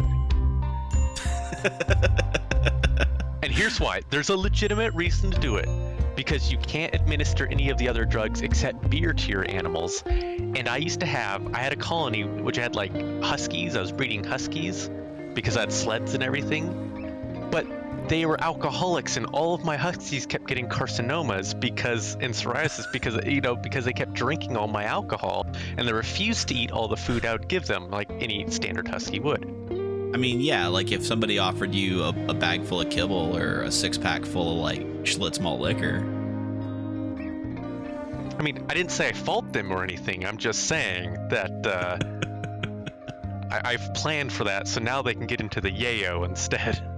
And here's why. There's a legitimate reason to do it. Because you can't administer any of the other drugs except beer to your animals. And I had a colony which had like huskies. I was breeding huskies because I had sleds and everything. But they were alcoholics, and all of my huskies kept getting carcinomas and psoriasis because they kept drinking all my alcohol, and they refused to eat all the food I would give them, like any standard husky would. I mean, yeah, like if somebody offered you a bag full of kibble or a 6-pack full of like Schlitz malt liquor. I mean, I didn't say I fault them or anything. I'm just saying that I've planned for that, so now they can get into the yayo instead.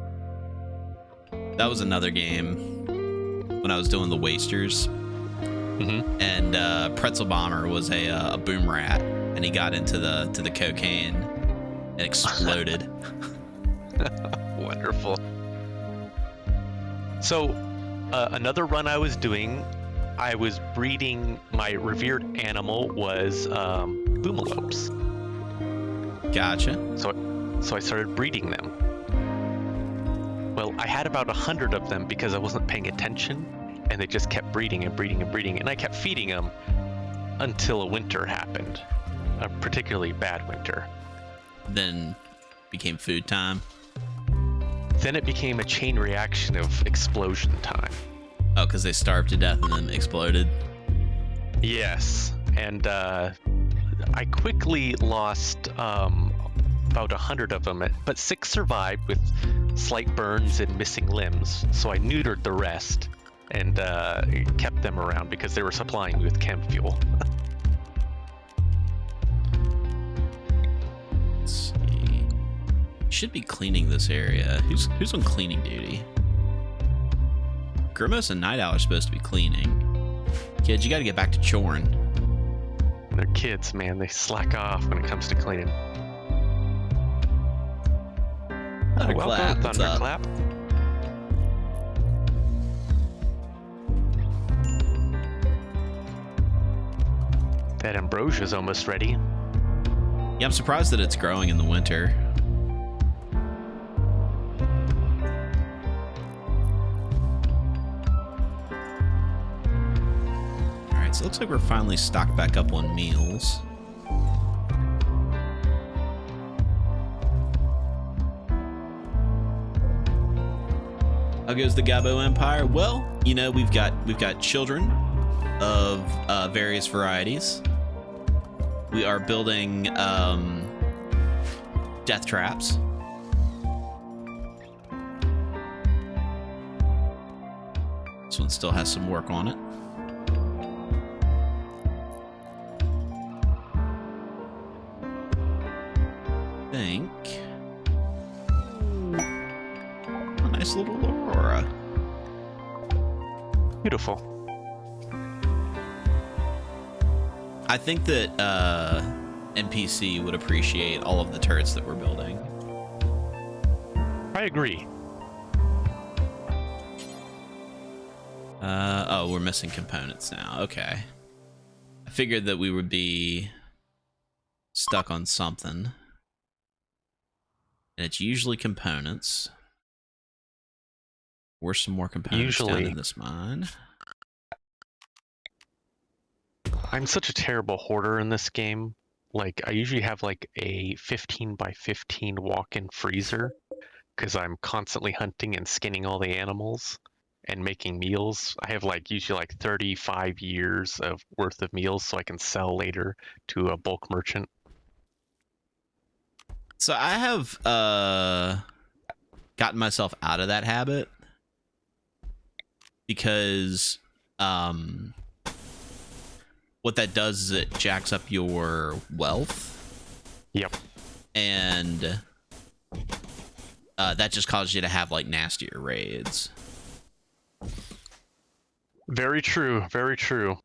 That was another game when I was doing the Wasters. Mm-hmm. And Pretzel Bomber was a boom rat, and he got into the cocaine and exploded. Wonderful. So another run I was doing, I was breeding, my revered animal was boomalopes. Gotcha. So I started breeding them. Well, I had about 100 of them because I wasn't paying attention, and they just kept breeding and breeding and breeding, and I kept feeding them until a winter happened, a particularly bad winter. Then became food time. Then it became a chain reaction of explosion time. Oh, because they starved to death and then exploded? Yes, and I quickly lost about 100 of them, but 6 survived with slight burns and missing limbs, so I neutered the rest and kept them around because they were supplying me with chem fuel. Let's see. Should be cleaning this area. Who's on cleaning duty? Grimos and Night Owl are supposed to be cleaning. Kids, you gotta get back to choring. They're kids, man. They slack off when it comes to cleaning. Thunderclap, what's up? Thunderclap. That ambrosia's almost ready. Yeah, I'm surprised that it's growing in the winter. Alright, so it looks like we're finally stocked back up on meals. How goes the Gabo Empire? Well, you know, we've got children of various varieties. We are building death traps. This one still has some work on it. I think. A nice little Aurora. Beautiful. I think that NPC would appreciate all of the turrets that we're building. I agree. Oh, we're missing components now. Okay. I figured that we would be stuck on something. And it's usually components. Or some more components down in this mine. I'm such a terrible hoarder in this game. Like, I usually have like a 15 by 15 walk-in freezer because I'm constantly hunting and skinning all the animals and making meals. I have like usually like 35 years of worth of meals so I can sell later to a bulk merchant. So I have gotten myself out of that habit because what that does is it jacks up your wealth. Yep. And that just causes you to have like nastier raids. Very true. Very true.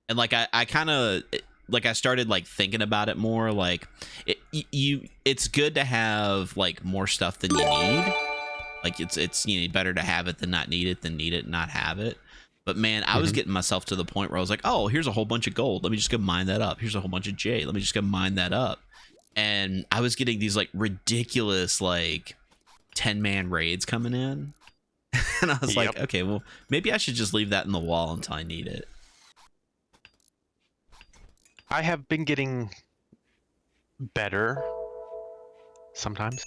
And like I kind of like I started like thinking about it more. Like it's good to have like more stuff than you need. Like it's you know, better to have it than not need it than need it and not have it. But man, I was getting myself to the point where I was like, oh, here's a whole bunch of gold. Let me just go mine that up. Here's a whole bunch of jade. Let me just go mine that up. And I was getting these like ridiculous like 10-man raids coming in. And I was like, okay, well, maybe I should just leave that in the wall until I need it. I have been getting better sometimes.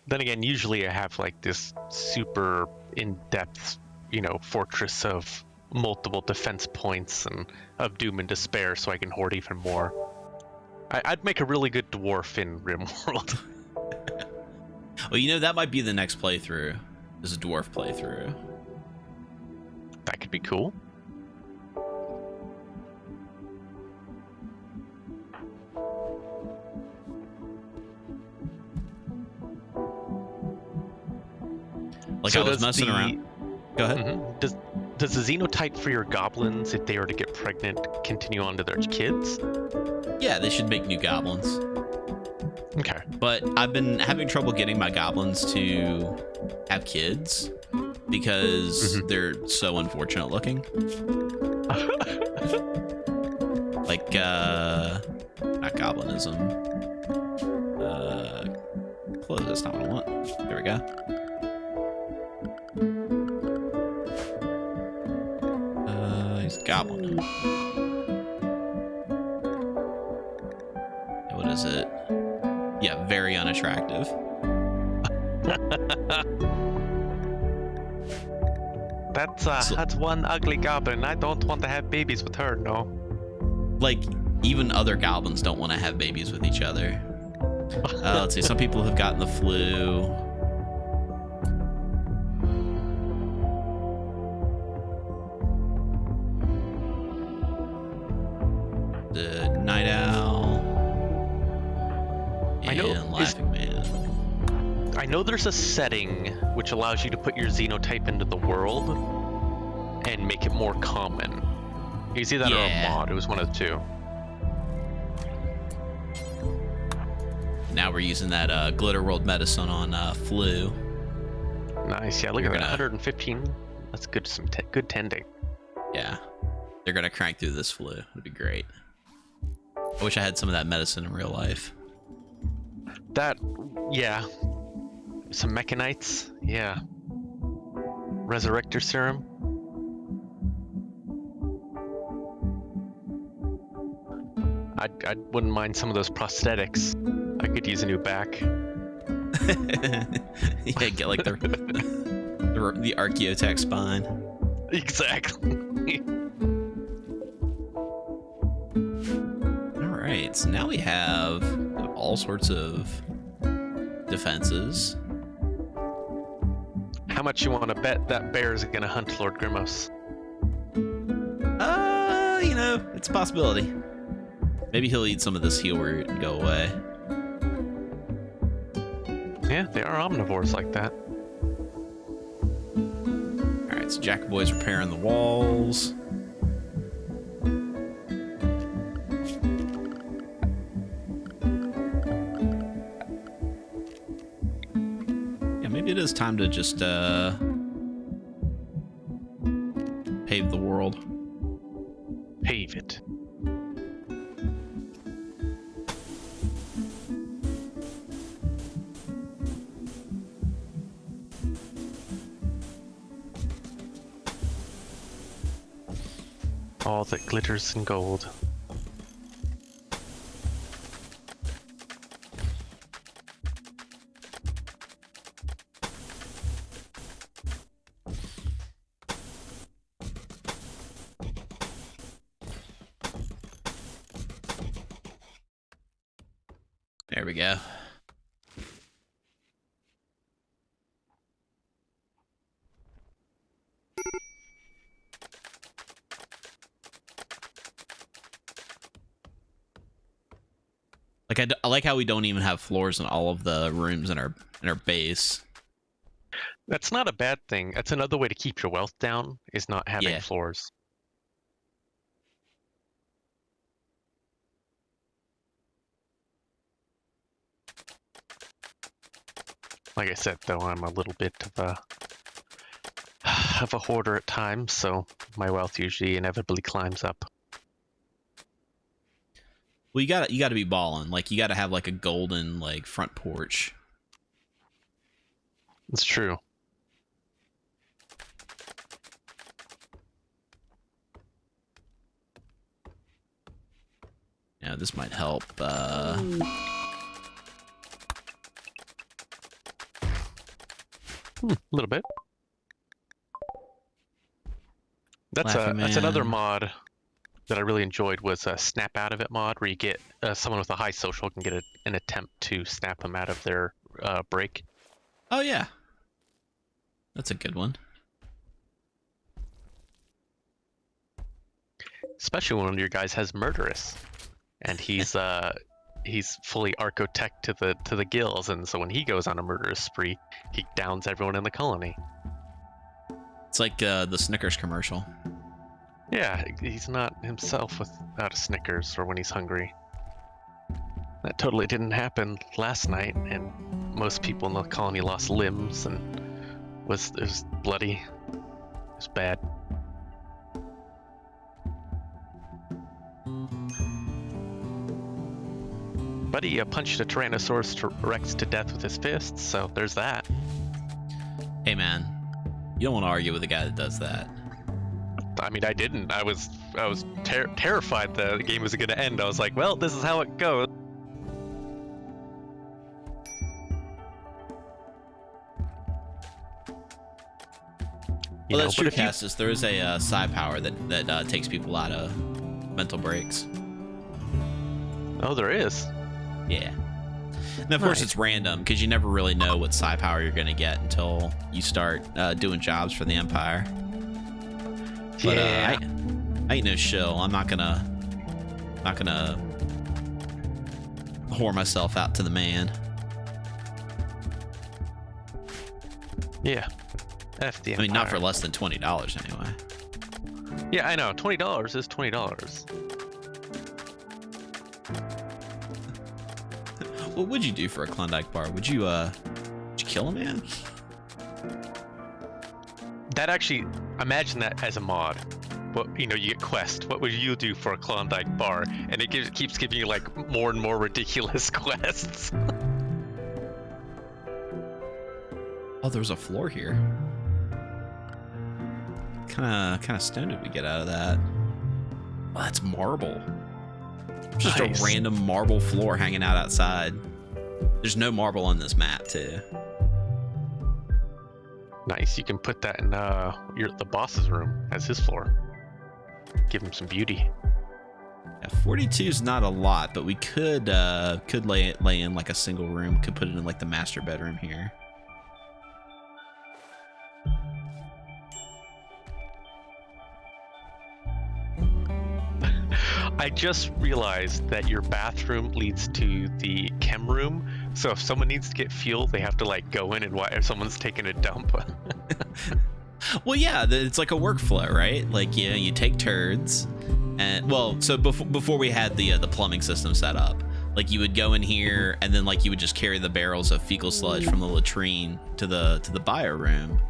Then again, usually I have like this super in-depth, you know, fortress of multiple defense points and of doom and despair so I can hoard even more. I'd make a really good dwarf in Rimworld. Well, you know, that might be the next playthrough, is a dwarf playthrough. That could be cool. Like, so I was messing around. Go ahead. Mm-hmm. Does the xenotype for your goblins, if they were to get pregnant, continue on to their kids? Yeah, they should make new goblins. Okay. But I've been having trouble getting my goblins to have kids because they're so unfortunate looking. Like, not goblinism. Close, that's not what I want. There we go. He's a goblin. What is it? Yeah, very unattractive. That's one ugly goblin. I don't want to have babies with her, no. Like, even other goblins don't want to have babies with each other. Let's see, some people have gotten the flu. The Night Owl. And Laughing Man. I know there's a setting which allows you to put your xenotype into the world and make it more common. You see that or a mod, it was one of the two. Now we're using that Glitter World medicine on flu. Nice, yeah, look at that, 115. That's good, some good tending. Yeah, they're gonna crank through this flu. It'd be great. I wish I had some of that medicine in real life. That, yeah. Some mechanites, yeah. Resurrector serum. I wouldn't mind some of those prosthetics. I could use a new back. Yeah, get like the Archaeotech spine. Exactly. All right, so now we have all sorts of defenses. How much you want to bet that bear is gonna hunt Lord Grimos? You know, it's a possibility. Maybe he'll eat some of this heal root and go away. Yeah, they are omnivores like that. All right, so Jackaboy's repairing the walls. Yeah, maybe it is time to just pave the world. Pave it. All that glitters in gold. There we go. Like I like how we don't even have floors in all of the rooms in our base. That's not a bad thing. That's another way to keep your wealth down, is not having Yeah. floors. Like I said, though, I'm a little bit of a hoarder at times, so my wealth usually inevitably climbs up. Well, you gotta be balling. Like you gotta have like a golden like front porch. It's true. Yeah, this might help. A little bit. That's another mod that I really enjoyed, was a snap out of it mod, where you get someone with a high social can get an attempt to snap them out of their break. Oh yeah, that's a good one. Especially when one of your guys has murderous, and he's fully archotech to the gills, and so when he goes on a murderous spree, he downs everyone in the colony. It's like the Snickers commercial. Yeah, he's not himself without a Snickers or when he's hungry. That totally didn't happen last night, and most people in the colony lost limbs, and it was bloody. It was bad. But he punched a Tyrannosaurus Rex to death with his fists, so there's that. Hey man, you don't want to argue with a guy that does that. I mean, I didn't. I was terrified the game was going to end. I was like, well, this is how it goes. Well, that's true, Castus. There is a psi power that takes people out of mental breaks. Oh, there is? Yeah. And of course, it's random, because you never really know what psi power you're going to get until you start doing jobs for the Empire. But yeah. I ain't no shill. I'm not gonna whore myself out to the man. Yeah. F the Empire. I mean, not for less than $20 anyway. Yeah, I know. $20 is $20. What would you do for a Klondike bar? Would you kill a man? That actually, imagine that as a mod. What, you get quest. What would you do for a Klondike bar? And it keeps giving you like more and more ridiculous quests. Oh, there was a floor here. Kind of stone did we get out of that? Oh, that's marble. Just nice. A random marble floor hanging out outside. There's no marble on this map, too. Nice. You can put that in the boss's room as his floor. Give him some beauty. Yeah, 42 is not a lot, but we could lay in like a single room. Could put it in like the master bedroom here. I just realized that your bathroom leads to the chem room, so if someone needs to get fuel, they have to like go in and if someone's taking a dump. Well, yeah, it's like a workflow, right? Like, you take turds, and well, so before we had the plumbing system set up, like you would go in here, and then like you would just carry the barrels of fecal sludge from the latrine to the bio room.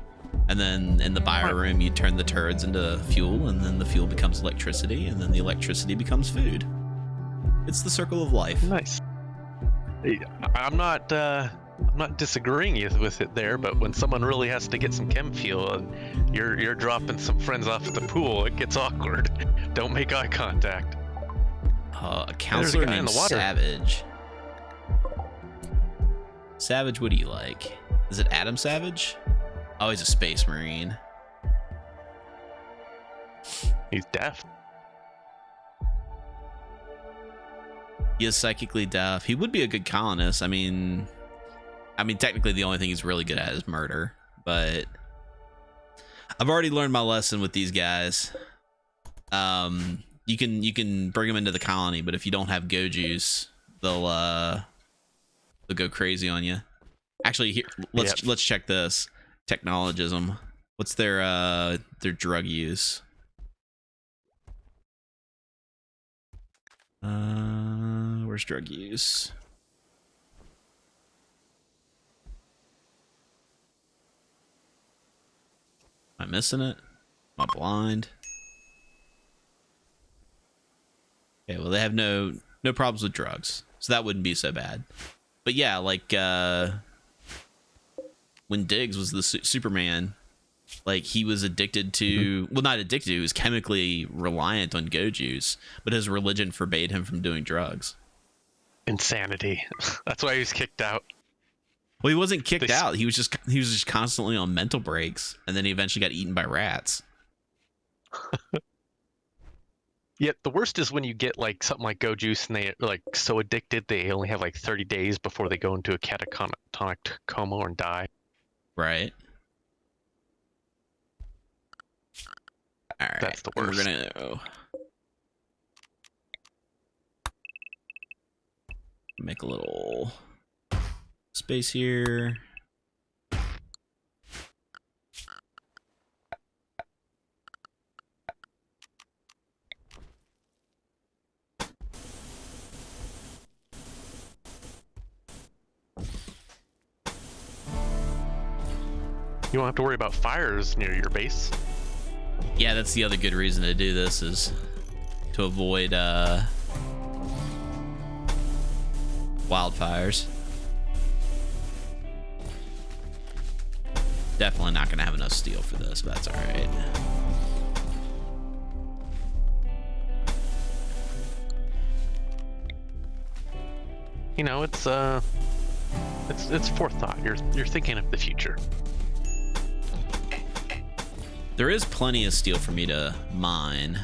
And then in the bio room, you turn the turds into fuel, and then the fuel becomes electricity, and then the electricity becomes food. It's the circle of life. Nice. I'm not I'm not disagreeing with it there, but when someone really has to get some chem fuel and you're dropping some friends off at the pool, it gets awkward. Don't make eye contact. A counselor named Savage. Savage, what do you like? Is it Adam Savage? Oh, he's a space marine. He's deaf. He is psychically deaf. He would be a good colonist. I mean, technically the only thing he's really good at is murder, but I've already learned my lesson with these guys. You can bring them into the colony, but if you don't have go juice, they'll go crazy on you. Actually, here, let's check this technologism. What's their drug use? Where's drug use? Am I missing it? Am I blind? Okay, well, they have no problems with drugs, so that wouldn't be so bad. But yeah, like when Diggs was the Superman, like he was addicted to, well, not addicted to, he was chemically reliant on go juice, but his religion forbade him from doing drugs. Insanity. That's why he was kicked out. Well, he wasn't kicked out. He was just constantly on mental breaks, and then he eventually got eaten by rats. Yet the worst is when you get like something like go juice and they're like so addicted they only have like 30 days before they go into a catatonic coma and die. Right. All right. That's the worst. We're gonna make a little space here. You won't have to worry about fires near your base. Yeah, that's the other good reason to do this, is to avoid wildfires. Definitely not gonna have enough steel for this, but that's all right. You know, it's forethought. You're thinking of the future. There is plenty of steel for me to mine.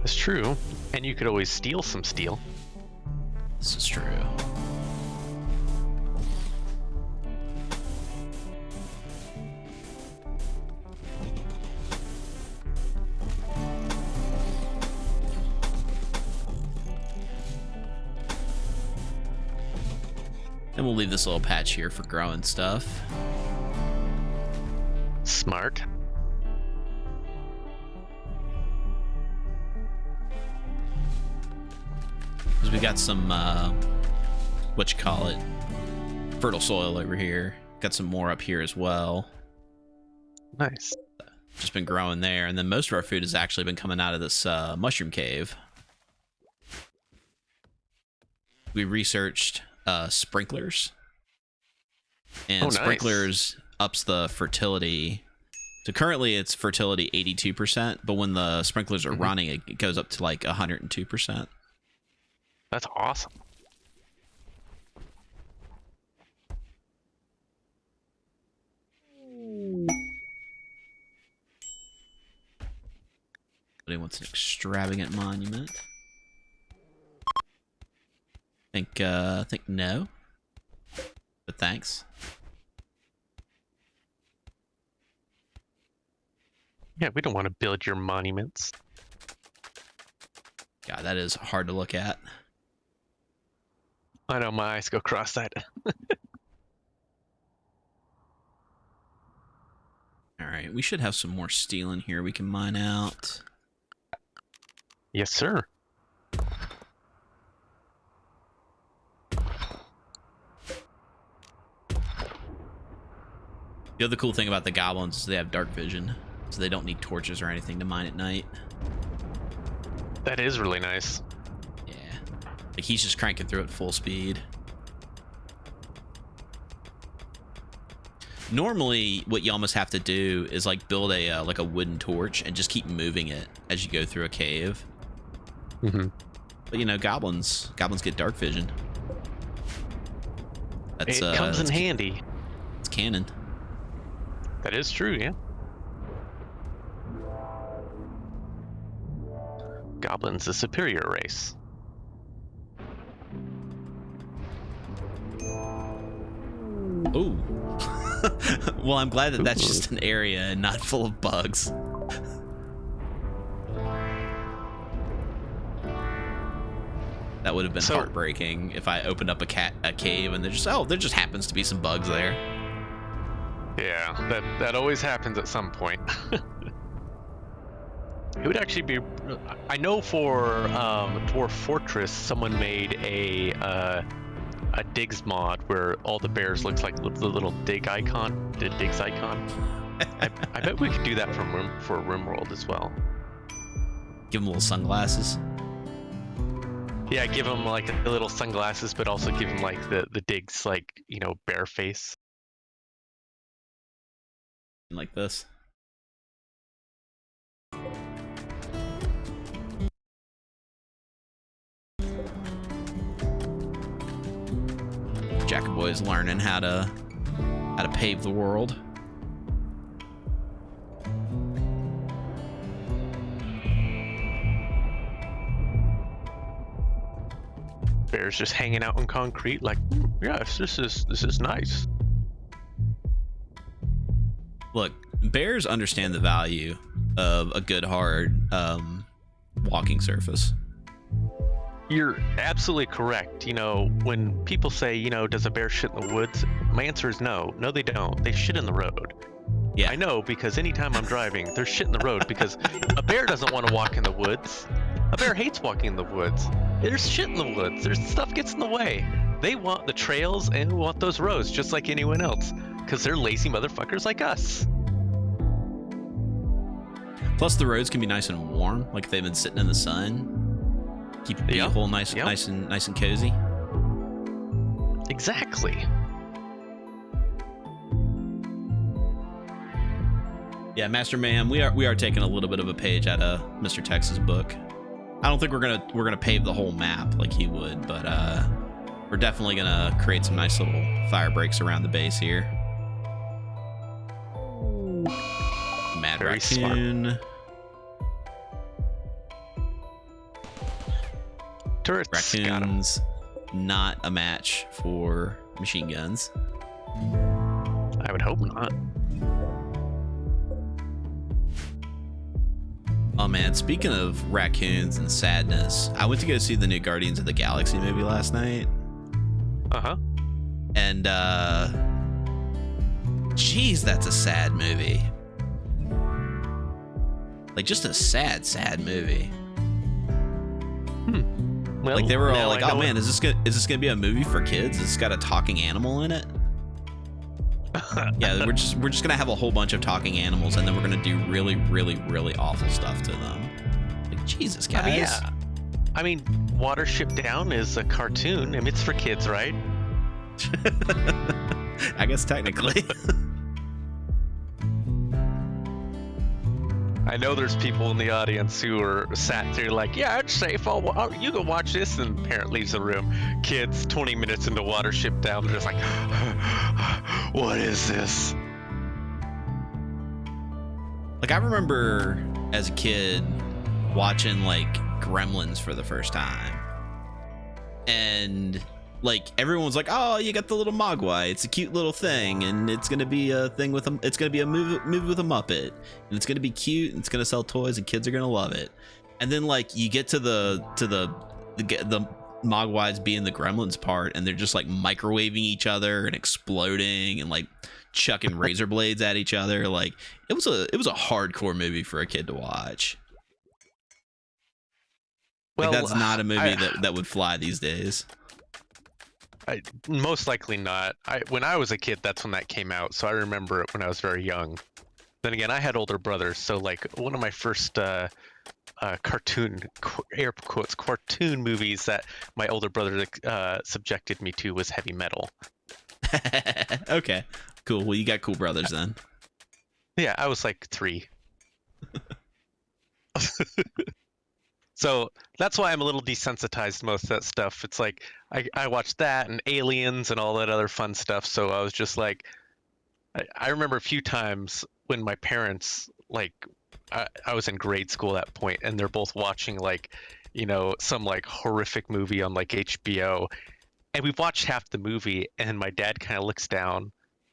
That's true. And you could always steal some steel. This is true. And we'll leave this little patch here for growing stuff. Smart. Because we got some, fertile soil over here. Got some more up here as well. Nice. Just been growing there. And then most of our food has actually been coming out of this mushroom cave. We researched sprinklers. And sprinklers ups the fertility. So currently it's fertility 82%, but when the sprinklers are running, it goes up to like 102%. That's awesome. Somebody wants an extravagant monument. Think no. But thanks. Yeah, we don't want to build your monuments. God, that is hard to look at. I know, my eyes go cross-eyed. Alright, we should have some more steel in here we can mine out. Yes, sir. The other cool thing about the goblins is they have dark vision, so they don't need torches or anything to mine at night. That is really nice. Yeah. Like he's just cranking through at full speed. Normally, what you almost have to do is like build a like a wooden torch and just keep moving it as you go through a cave. Mm-hmm. But you know, goblins get dark vision. It comes in handy. It's canon. That is true, yeah. Goblins, the superior race. Ooh. Well, I'm glad that that's just an area and not full of bugs. That would have been heartbreaking if I opened up a cave and there just happens to be some bugs there. Yeah, that always happens at some point. It would actually be. I know for Dwarf Fortress, someone made a digs mod where all the bears looks like the little dig icon, the digs icon. I bet we could do that for Rimworld as well. Give them little sunglasses. Yeah, give them like the little sunglasses, but also give them like the digs, like, you know, bear face. Like this. Jackaboy's learning how to pave the world. Bears just hanging out on concrete, like, yes, this is nice. Look, bears understand the value of a good hard walking surface. You're absolutely correct. You know, when people say, you know, does a bear shit in the woods? My answer is no. No, they don't. They shit in the road. Yeah. I know, because anytime I'm driving, there's shit in the road, because a bear doesn't want to walk in the woods. A bear hates walking in the woods. There's shit in the woods. There's stuff gets in the way. They want the trails and want those roads just like anyone else, because they're lazy motherfuckers like us. Plus, the roads can be nice and warm, like if they've been sitting in the sun. Keep the vehicle nice and cozy. Exactly. Yeah, Master Mayhem, we are taking a little bit of a page out of Mr. Tex's book. I don't think we're gonna pave the whole map like he would, but we're definitely gonna create some nice little fire breaks around the base here. Mad Very Raccoon. Smart. Turrets. Raccoons, not a match for machine guns. I would hope not. Oh man, speaking of raccoons and sadness, I went to go see the new Guardians of the Galaxy movie last night. Uh-huh. And geez, that's a sad movie. Like, just a sad movie. Well, like, they were all like, "Oh man, is this gonna be a movie for kids? It's got a talking animal in it." Yeah, we're just gonna have a whole bunch of talking animals, and then we're gonna do really, really, really awful stuff to them. Like, Jesus, guys. I mean, yeah. I mean, Watership Down is a cartoon. I mean, it's for kids, right? I guess technically. I know there's people in the audience who are sat there like, yeah, it's safe. You go watch this, and parent leaves the room. Kids, 20 minutes into Watership Down, they're just like, what is this? Like, I remember as a kid watching like Gremlins for the first time, and like everyone's like, "Oh, you got the little Mogwai. It's a cute little thing, and it's gonna be a thing with a. It's gonna be a movie with a Muppet, and it's gonna be cute, and it's gonna sell toys, and kids are gonna love it." And then like you get to the Mogwais being the Gremlins part, and they're just like microwaving each other and exploding and like chucking razor blades at each other. Like, it was a hardcore movie for a kid to watch. Well, like, that's not a movie that would fly these days. Most likely not. When I was a kid, that's when that came out, so I remember it when I was very young. Then again, I had older brothers, so like one of my first cartoon, air quotes, cartoon movies that my older brother subjected me to was heavy metal. Okay, cool. Well, you got cool brothers then. Yeah, I was like 3. So that's why I'm a little desensitized to most of that stuff. It's like I watched that and Aliens and all that other fun stuff. So I was just like, I remember a few times when my parents, like, I was in grade school at that point, and they're both watching like, some like horrific movie on like HBO, and we've watched half the movie, and my dad kind of looks down,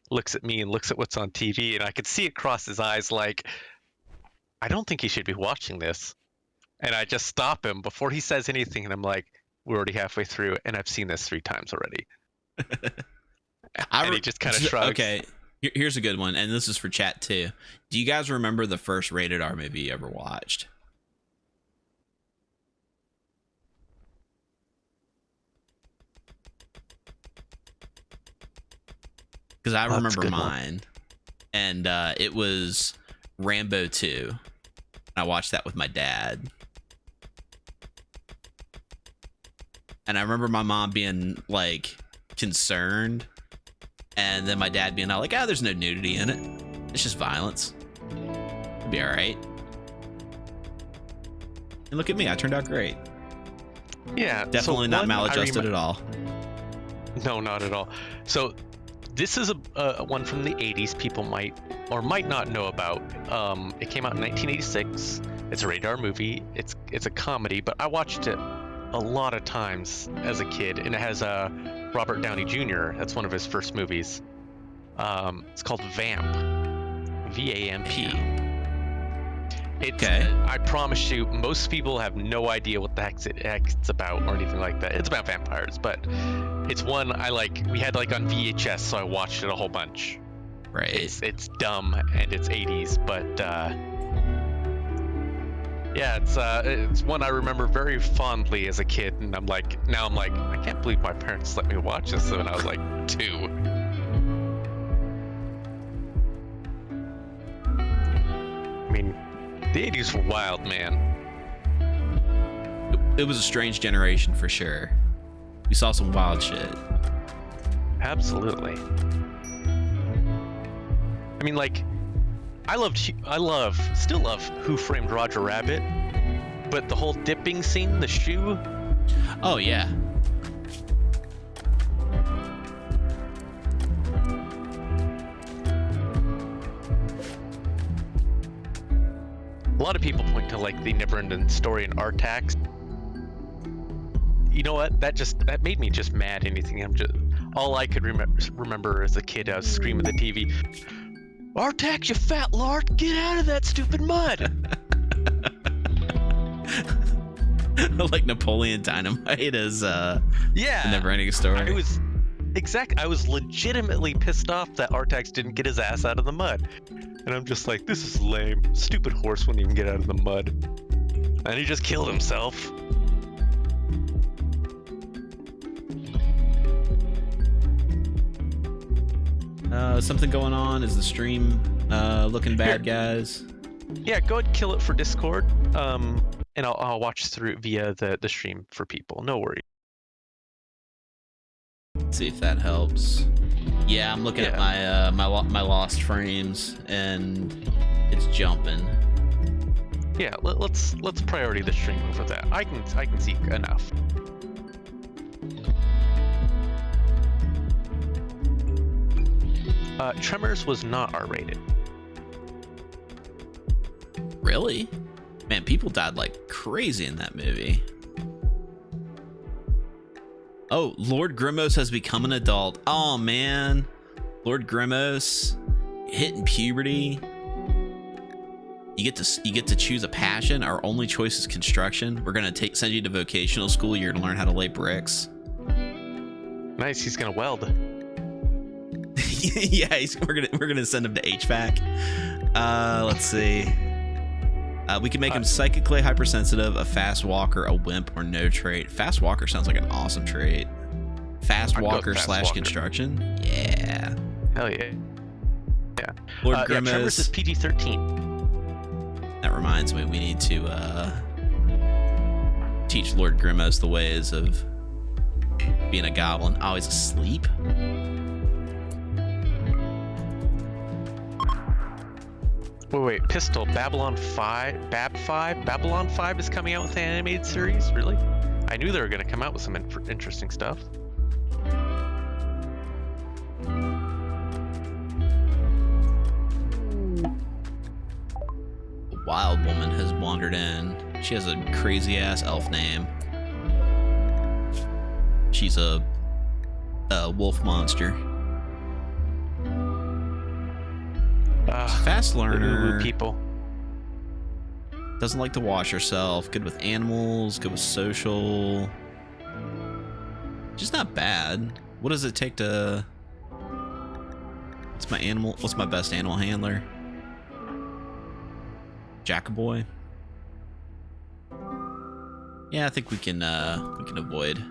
looks at me, and looks at what's on TV, and I could see it cross his eyes like, I don't think he should be watching this. And I just stop him before he says anything, and I'm like, we're already halfway through, and I've seen this 3 times already. And he just kind of shrugs. Okay, here's a good one, and this is for chat too. Do you guys remember the first rated R movie you ever watched? Because I remember mine, and it was Rambo 2. I watched that with my dad. And I remember my mom being like concerned, and then my dad being like, there's no nudity in it. It's just violence. It'll be all right. And look at me, I turned out great. Yeah. Definitely not maladjusted at all. No, not at all. So this is a one from the 80s people might or might not know about. It came out in 1986. It's a rated R movie. It's a comedy, but I watched it a lot of times as a kid, and it has Robert Downey Jr. That's one of his first movies. It's called Vamp, V-A-M-P. Okay. I promise you, most people have no idea what the heck it's about or anything like that. It's about vampires, but it's one I like. We had like on VHS, so I watched it a whole bunch. Right. It's dumb and it's 80s, but yeah, it's one I remember very fondly as a kid, and now I'm like, I can't believe my parents let me watch this when I was like 2. I mean, the 80s were wild, man. It was a strange generation for sure. We saw some wild shit. Absolutely. I mean, like, still love Who Framed Roger Rabbit, but the whole dipping scene, the shoe. Oh yeah. A lot of people point to like the never-ending story in Artax. You know what? That made me just mad. All I could remember as a kid, I was screaming at the TV, "Artax, you fat lard, get out of that stupid mud!" Like Napoleon Dynamite is yeah, a never-ending story. I was legitimately pissed off that Artax didn't get his ass out of the mud. And I'm just like, this is lame. Stupid horse wouldn't even get out of the mud. And he just killed himself. Something going on? Is the stream looking bad, guys? Yeah, go ahead and kill it for Discord. And I'll watch through it via the stream for people. No worries. Let's see if that helps. Yeah, I'm looking at my my lost frames, and it's jumping. Yeah, let's priority the stream for that. I can see enough. Tremors was not R-rated. Really? Man, people died like crazy in that movie. Oh, Lord Grimos has become an adult. Oh man, Lord Grimos hitting puberty. You get to choose a passion. Our only choice is construction. We're gonna send you to vocational school. You're gonna learn how to lay bricks. Nice. He's gonna weld. Yeah, we're gonna send him to HVAC. Let's see. We can make him psychically hypersensitive, a fast walker, a wimp, or no trait. Fast walker sounds like an awesome trait. Fast walker / construction. Yeah. Hell yeah. Lord Yeah, Tremors is Grimace. PG-13. That reminds me, we need to teach Lord Grimace the ways of being a goblin. Oh, he's asleep? Wait, Pistol, Babylon 5, Babylon 5 is coming out with an animated series? Really? I knew they were going to come out with some interesting stuff. A wild woman has wandered in. She has a crazy ass elf name. She's a wolf monster. Fast learner. People. Doesn't like to wash herself. Good with animals. Good with social. She's not bad. What does it take to... What's my best animal handler? Jackaboy. Yeah, I think we can avoid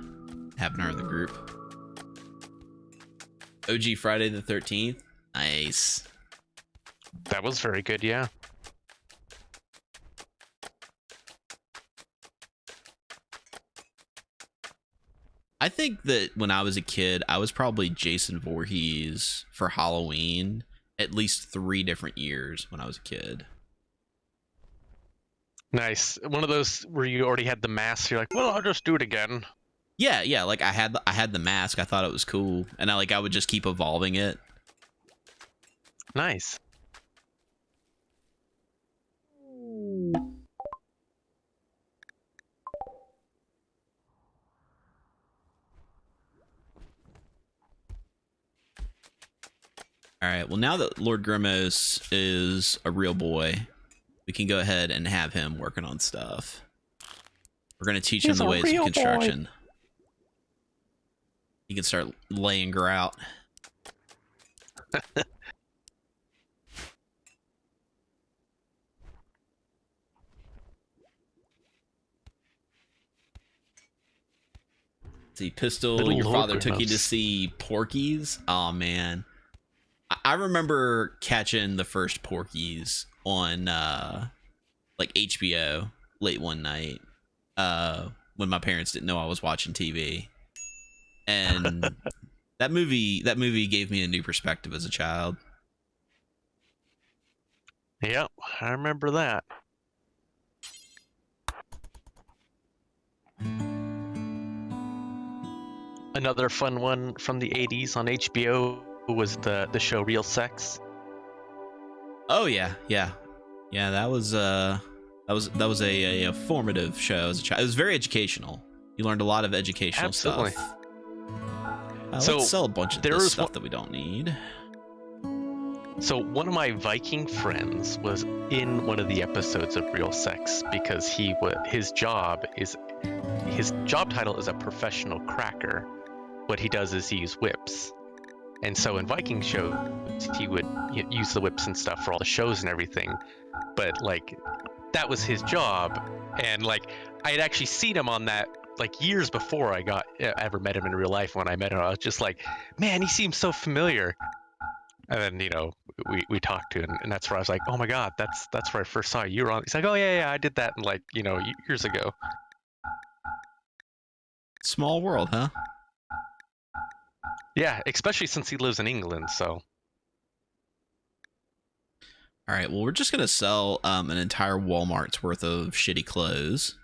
having her in the group. OG Friday the 13th. Nice. That was very good, yeah. I think that when I was a kid, I was probably Jason Voorhees for Halloween at least 3 different years when I was a kid. Nice. One of those where you already had the mask. You're like, well, I'll just do it again. Yeah. Like I had the mask. I thought it was cool, and I would just keep evolving it. Nice. All right. Well, now that Lord Grimace is a real boy, we can go ahead and have him working on stuff. We're going to teach him the ways of construction. He can start laying grout. See, Pistol, Little your Lord father took you to Grimace. see Porky's. Oh man, I remember catching the first Porky's on like HBO late one night when my parents didn't know I was watching TV, and that movie gave me a new perspective as a child. Yep, I remember that. Another fun one from the 80s on HBO was the show Real Sex. Oh yeah. That was a formative show as a child. It was very educational. You learned a lot of educational Absolutely. stuff. So, let's sell a bunch of there this was stuff that we don't need. So one of my Viking friends was in one of the episodes of Real Sex because his job title is a professional cracker. What he does is he uses whips. And so in Viking shows, he would use the whips and stuff for all the shows and everything. But like, that was his job. And like, I had actually seen him on that like years before I ever met him in real life. When I met him, I was just like, man, he seems so familiar. And then, we talked to, and that's where I was like, oh my God, that's where I first saw you. You were on. He's like, oh yeah, I did that, like, years ago. Small world, huh? Yeah, especially since he lives in England, so. All right, well, we're just gonna sell an entire Walmart's worth of shitty clothes.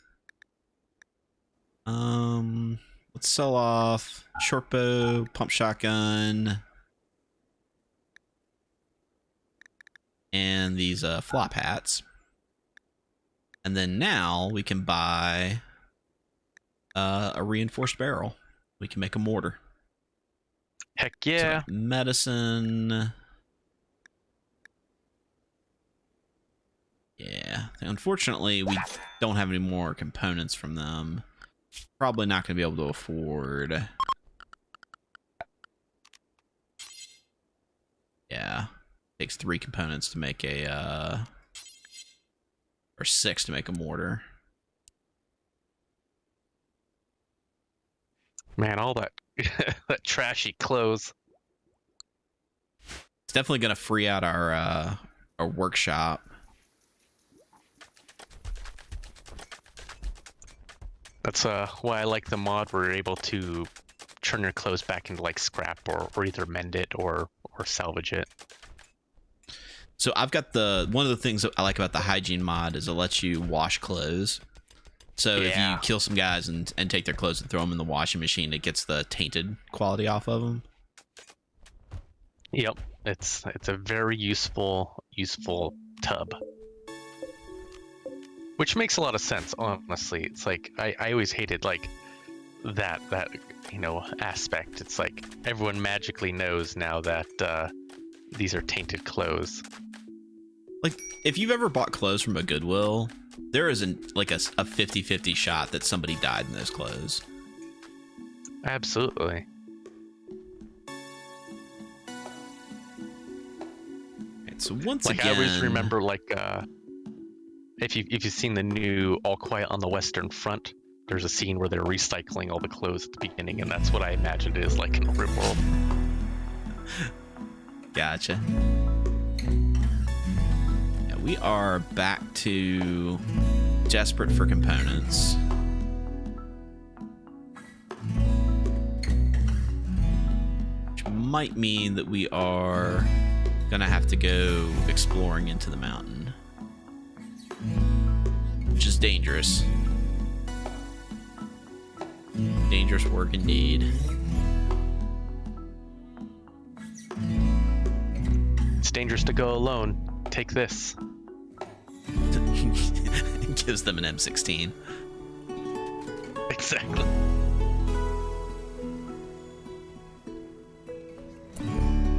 Let's sell off short bow, pump shotgun, and these flop hats. And then now we can buy a reinforced barrel. We can make a mortar. Heck yeah. So medicine. Yeah. Unfortunately, we don't have any more components from them. Probably not going to be able to afford. Yeah. Takes 3 components to make a or 6 to make a mortar. Man, all that that trashy clothes. It's definitely going to free out our workshop. That's why I like the mod where you're able to turn your clothes back into like scrap or either mend it or salvage it. So I've got one of the things that I like about the hygiene mod is it lets you wash clothes. So if you kill some guys and take their clothes and throw them in the washing machine, it gets the tainted quality off of them. Yep, it's a very useful tub. Which makes a lot of sense, honestly. It's like I always hated like that aspect. It's like everyone magically knows now that these are tainted clothes. Like if you've ever bought clothes from a Goodwill, there isn't like a 50-50 shot that somebody died in those clothes. Absolutely. Right, so once again, I always remember if you've seen the new All Quiet on the Western Front, there's a scene where they're recycling all the clothes at the beginning, and that's what I imagined it is like in Rimworld. Gotcha. Yeah, we are back to desperate for components. Which might mean that we are gonna have to go exploring into the mountain, which is dangerous. Dangerous work indeed. It's dangerous to go alone. Take this. Gives them an M16. Exactly.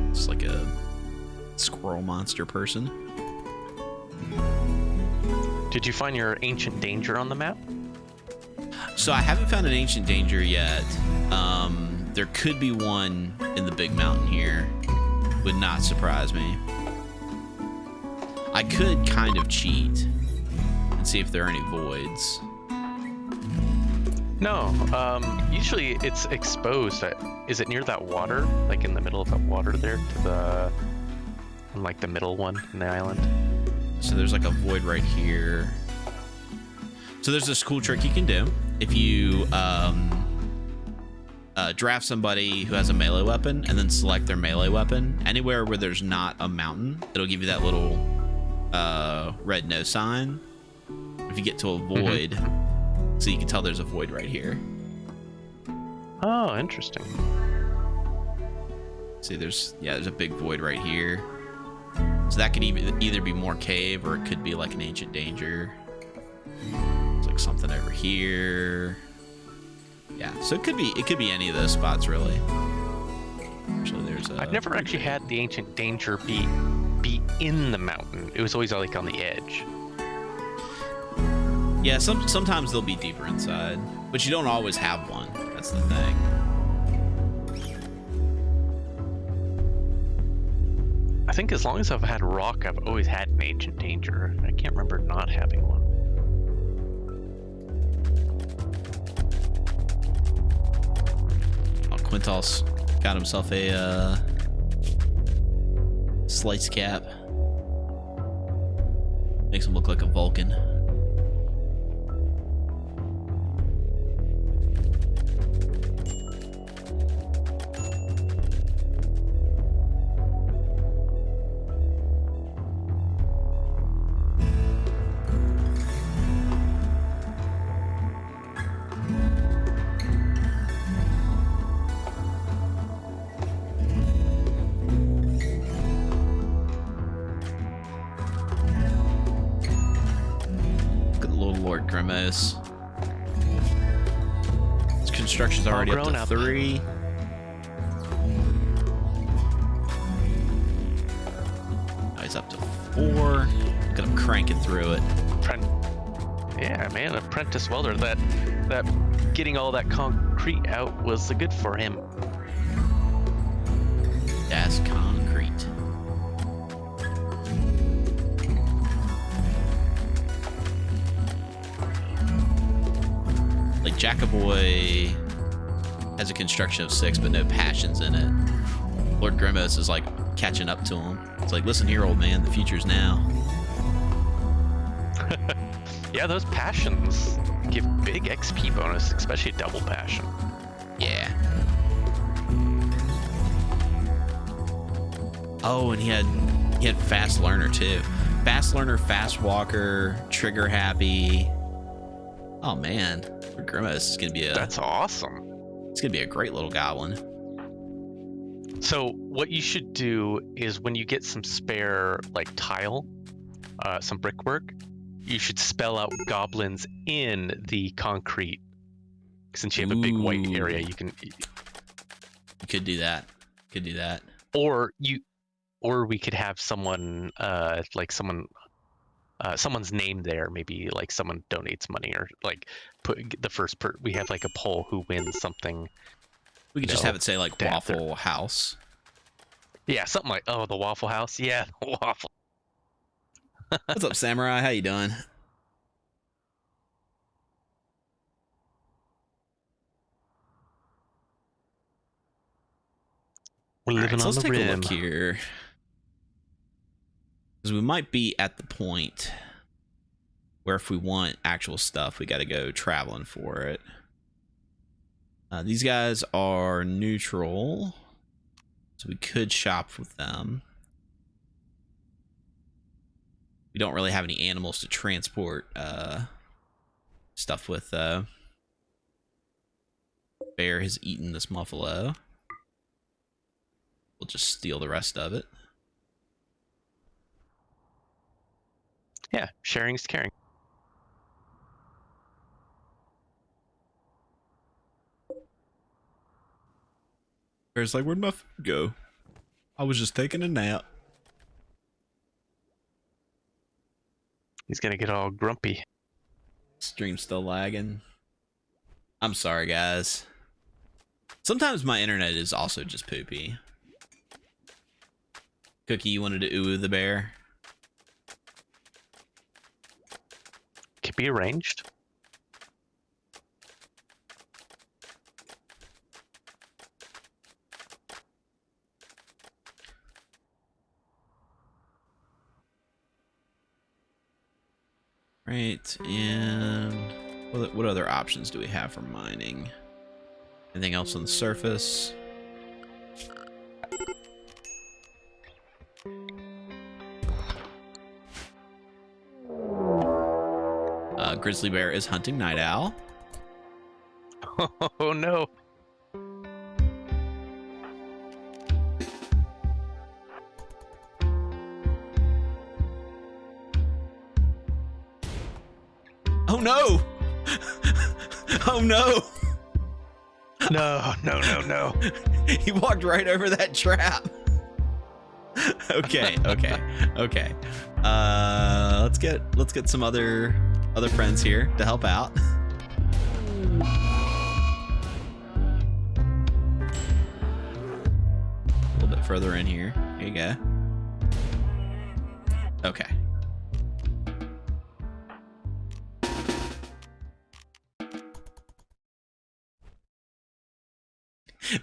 It's like a squirrel monster person. Did you find your ancient danger on the map? So I haven't found an ancient danger yet. There could be one in the big mountain here. Would not surprise me. I could kind of cheat and see if there are any voids. No, usually it's exposed. Is it near that water? Like in the middle of that water there like the middle one in the island? So there's like a void right here. So there's this cool trick you can do. If you draft somebody who has a melee weapon and then select their melee weapon, anywhere where there's not a mountain, it'll give you that little red no sign. If you get to a void, so you can tell there's a void right here. Oh, interesting. See, there's a big void right here. So that could either be more cave or it could be like an ancient danger. It's like something over here. Yeah, so it could be any of those spots really. Actually, there's I've never actually had the ancient danger be in the mountain. It was always like on the edge. Yeah, sometimes they'll be deeper inside, but you don't always have one. That's the thing. I think as long as I've had rock, I've always had an ancient danger. I can't remember not having one. Oh, Quintal's got himself a slice cap. Makes him look like a Vulcan. His construction's already up to 3. Now he's up to 4. Look at him cranking through it. Yeah, man, apprentice welder. That getting all that concrete out was good for him. That's concrete. Like Jackaboy has a construction of 6, but no passions in it. Lord Grimmos is like catching up to him. It's like, listen here, old man, the future's now. Yeah, those passions give big XP bonus, especially double passion. Yeah. Oh, and he had fast learner too. Fast learner, fast walker, trigger happy. Oh man, for Grimace is gonna be That's awesome. It's gonna be a great little goblin. So what you should do is when you get some spare like tile, some brickwork, you should spell out goblins in the concrete. Since you have a big white area, you can. You could do that. Could do that. Or we could have someone someone's name there. Maybe like someone donates money, or like put the first we have like a poll who wins something. We could just have it say like Waffle House. Yeah, something like, oh, the Waffle House. Yeah, the Waffle. What's up, Samurai? How you doing? We're living on the rim. Let's take a look here, because we might be at the point where if we want actual stuff, we got to go traveling for it. These guys are neutral, so we could shop with them. We don't really have any animals to transport stuff with, though. Bear has eaten this muffalo. We'll just steal the rest of it. Yeah, sharing is caring. Bear's like, where'd my food go? I was just taking a nap. He's gonna get all grumpy. Stream's still lagging. I'm sorry, guys. Sometimes my internet is also just poopy. Cookie, you wanted to ooh the bear? Could be arranged. Right, and what other options do we have for mining? Anything else on the surface? Grizzly Bear is hunting Night Owl. Oh no. Oh no! Oh no! No. He walked right over that trap. Okay. Let's get some other friends here to help out. A little bit further in here. Here you go. Okay.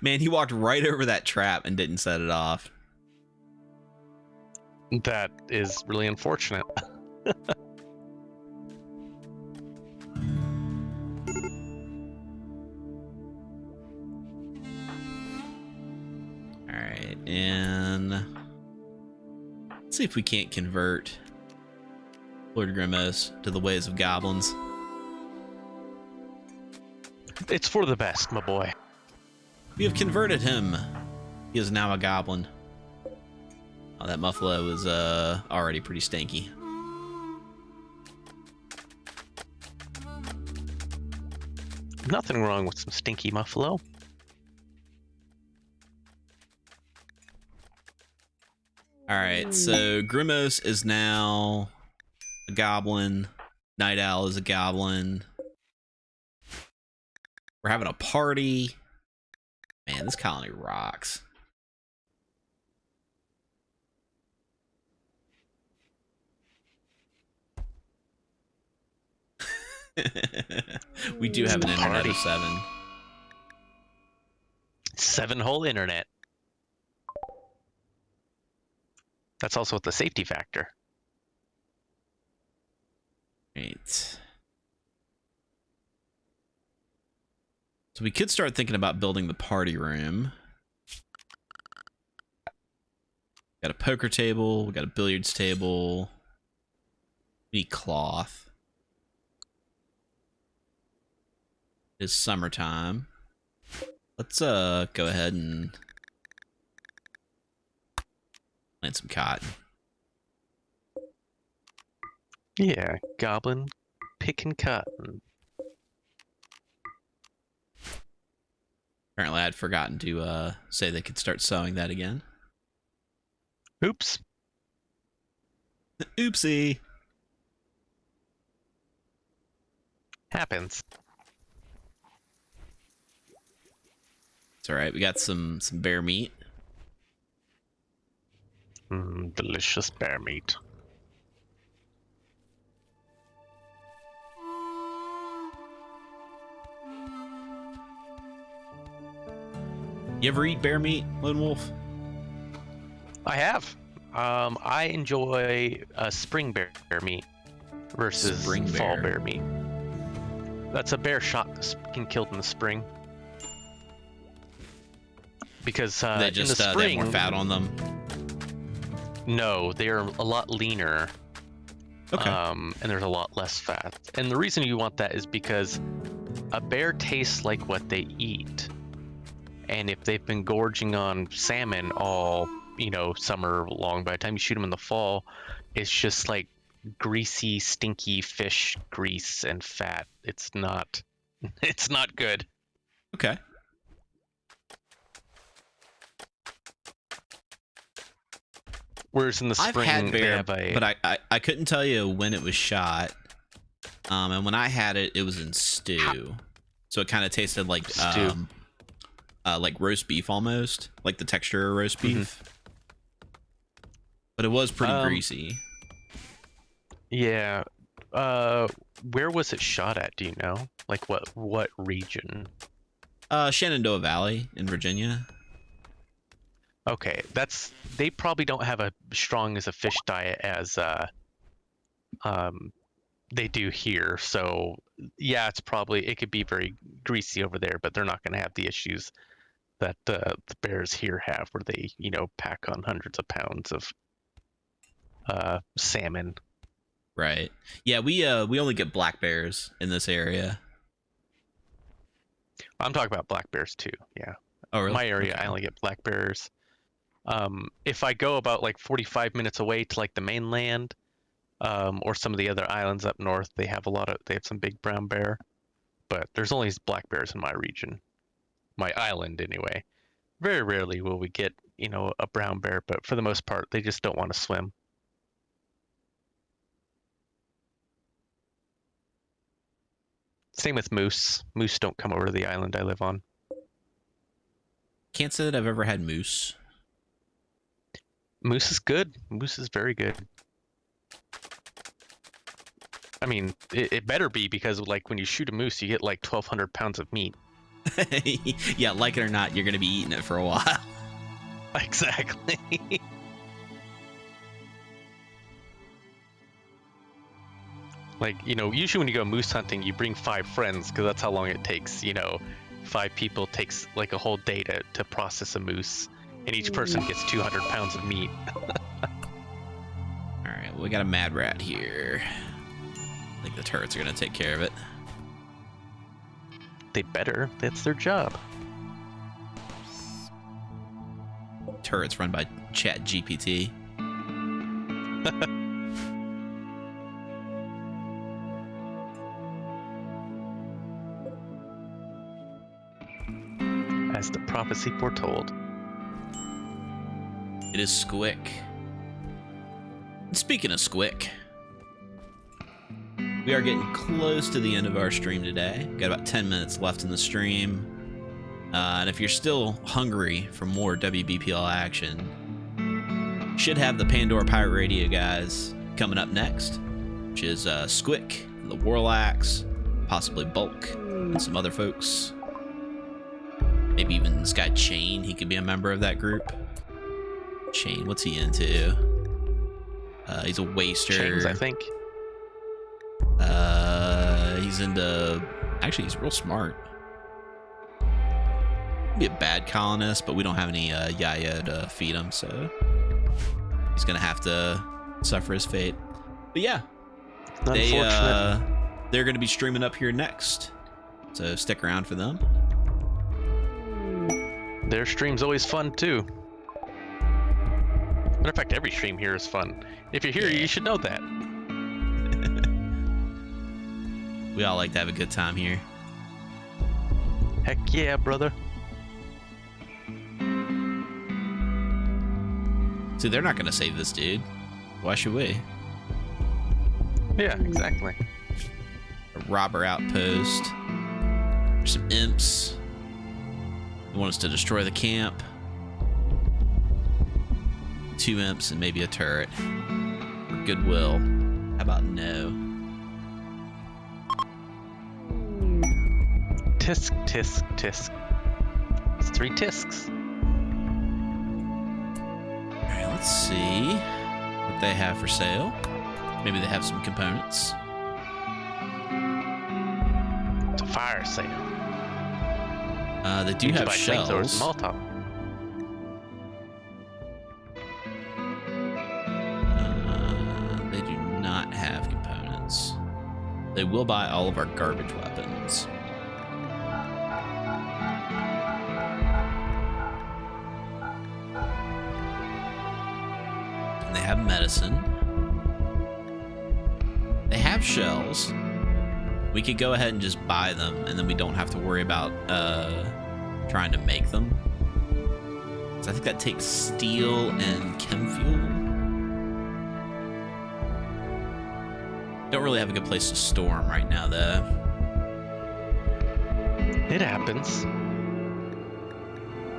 Man, he walked right over that trap and didn't set it off. That is really unfortunate. Alright, and let's see if we can't convert Lord Grimace to the ways of goblins. It's for the best, my boy. We have converted him. He is now a goblin. Oh, that muffalo is already pretty stanky. Nothing wrong with some stinky muffalo. Alright, so Grimos is now a goblin. Night Owl is a goblin. We're having a party. Man, this colony rocks. We do have an internet of 7. 7 whole internet. That's also with the safety factor. Right. So we could start thinking about building the party room. Got a poker table. We got a billiards table. We need cloth. It's summertime. Let's go ahead and plant some cotton. Yeah, goblin picking cotton. Apparently, I'd forgotten to say they could start sewing that again. Oops. Oopsie. Happens. It's all right. We got some bear meat. Delicious bear meat. You ever eat bear meat, Lone Wolf? I have. I enjoy spring bear meat versus fall bear meat. That's a bear shot and killed in the spring. Because they just in the spring, they have more fat on them. No, they're a lot leaner. Okay. And there's a lot less fat. And the reason you want that is because a bear tastes like what they eat. And if they've been gorging on salmon all, summer long, by the time you shoot them in the fall, it's just like greasy, stinky fish grease and fat. It's not good. Okay. Whereas in the spring, I've had bear, they have but I couldn't tell you when it was shot. And when I had it, it was in stew, so it kind of tasted like stew. Like roast beef almost, like the texture of roast beef. But it was pretty greasy. Yeah. Where was it shot at? Do you know? Like what region? Shenandoah Valley in Virginia. Okay, they probably don't have a strong as a fish diet as they do here. So yeah, it could be very greasy over there, but they're not going to have the issues that the bears here have, where they pack on hundreds of pounds of salmon. Right. Yeah, we only get black bears in this area. I'm talking about black bears too. Yeah. Oh, really? My area, Okay. I only get black bears. If I go about like 45 minutes away to like the mainland, or some of the other islands up north, they have some big brown bear, but there's only black bears in my region, my island anyway. Very rarely will we get, a brown bear, but for the most part, they just don't want to swim. Same with moose. Moose don't come over to the island I live on. Can't say that I've ever had moose. Moose is good. Moose is very good. I mean, it better be, because like when you shoot a moose, you get like 1,200 pounds of meat. Yeah, like it or not, you're going to be eating it for a while. Exactly. Like, usually when you go moose hunting, you bring 5 friends, because that's how long it takes. 5 people takes like a whole day to process a moose, and each person gets 200 pounds of meat. All right, well, we got a mad rat here. I think the turrets are going to take care of it. They better. That's their job. Turrets run by Chat GPT. As the prophecy foretold. It is Squick. And speaking of Squick, we are getting close to the end of our stream today. Got about 10 minutes left in the stream. And if you're still hungry for more WBPL action, should have the Pandora Pirate Radio guys coming up next, which is Squick, and the Warlax, possibly Bulk, and some other folks. Maybe even this guy Chain, he could be a member of that group. Chain, what's he into? He's a waster. Chains, I think. He's into... Actually, he's real smart. He'd be a bad colonist, but we don't have any Yaya to feed him, so he's gonna have to suffer his fate. But yeah, they're gonna be streaming up here next, so stick around for them. Their stream's always fun too. Matter of fact, every stream here is fun. If you're here, you should know that. We all like to have a good time here. Heck yeah, brother. See, they're not gonna save this dude. Why should we? Yeah, exactly. A robber outpost. There's some imps. They want us to destroy the camp. 2 imps and maybe a turret. For goodwill. How about no? Tisk, tisk, tisk. It's 3 tisks. Alright, let's see what they have for sale. Maybe they have some components. It's a fire sale. They do have shells. They do not have components. They will buy all of our garbage weapons. And they have medicine. They have shells. We could go ahead and just buy them, and then we don't have to worry about trying to make them. So I think that takes steel and chem fuel. Don't really have a good place to store them right now, though. It happens.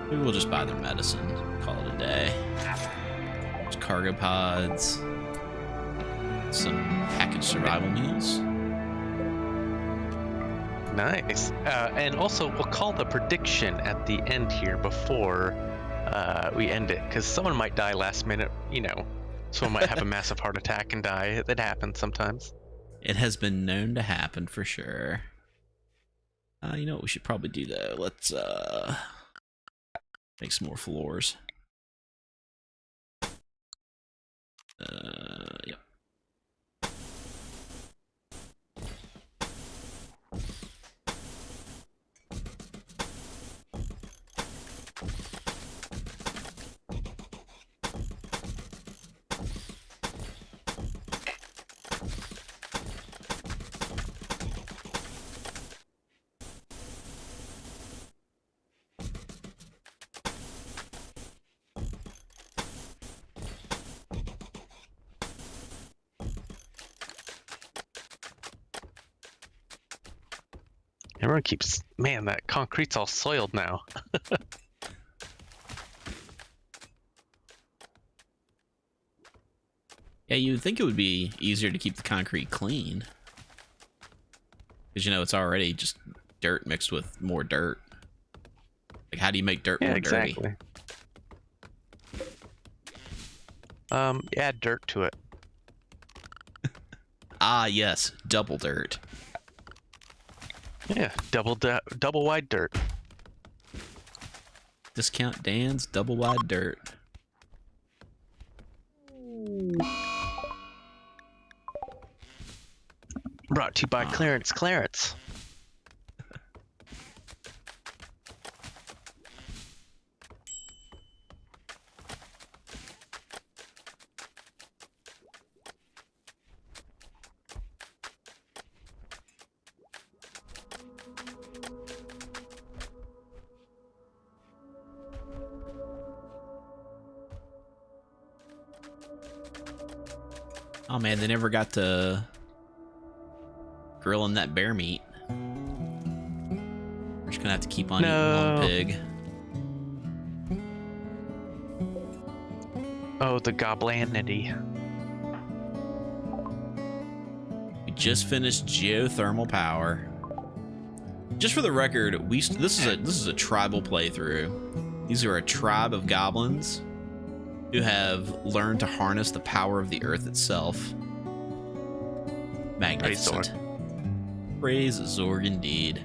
Maybe we'll just buy their medicine. Call it a day. There's cargo pods. Some packaged survival meals. Nice. And also, we'll call the prediction at the end here before we end it, because someone might die last minute, you know. Someone might have a massive heart attack and die. That happens sometimes. It has been known to happen for sure. You know what we should probably do, though? Let's make some more floors. Yep. Everyone keeps... Man, that concrete's all soiled now. Yeah, you would think it would be easier to keep the concrete clean. Because, you know, it's already just dirt mixed with more dirt. Like, how do you make dirt more dirty? Add dirt to it. Ah, yes. Double dirt. Yeah, double wide dirt. Discount Dan's double wide dirt. Brought to you by Clarence. Oh man, they never got to grilling that bear meat. We're just gonna have to keep on eating one pig. Oh, the goblinity. We just finished geothermal power. Just for the record, this is a tribal playthrough. These are a tribe of goblins who have learned to harness the power of the earth itself. Magnificent. Praise Zorg indeed.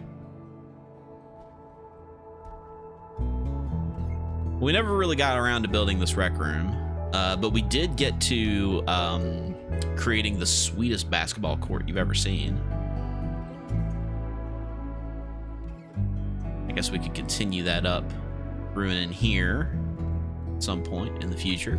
We never really got around to building this rec room, but we did get to creating the sweetest basketball court you've ever seen. I guess we could continue that up, brewing in here at some point in the future.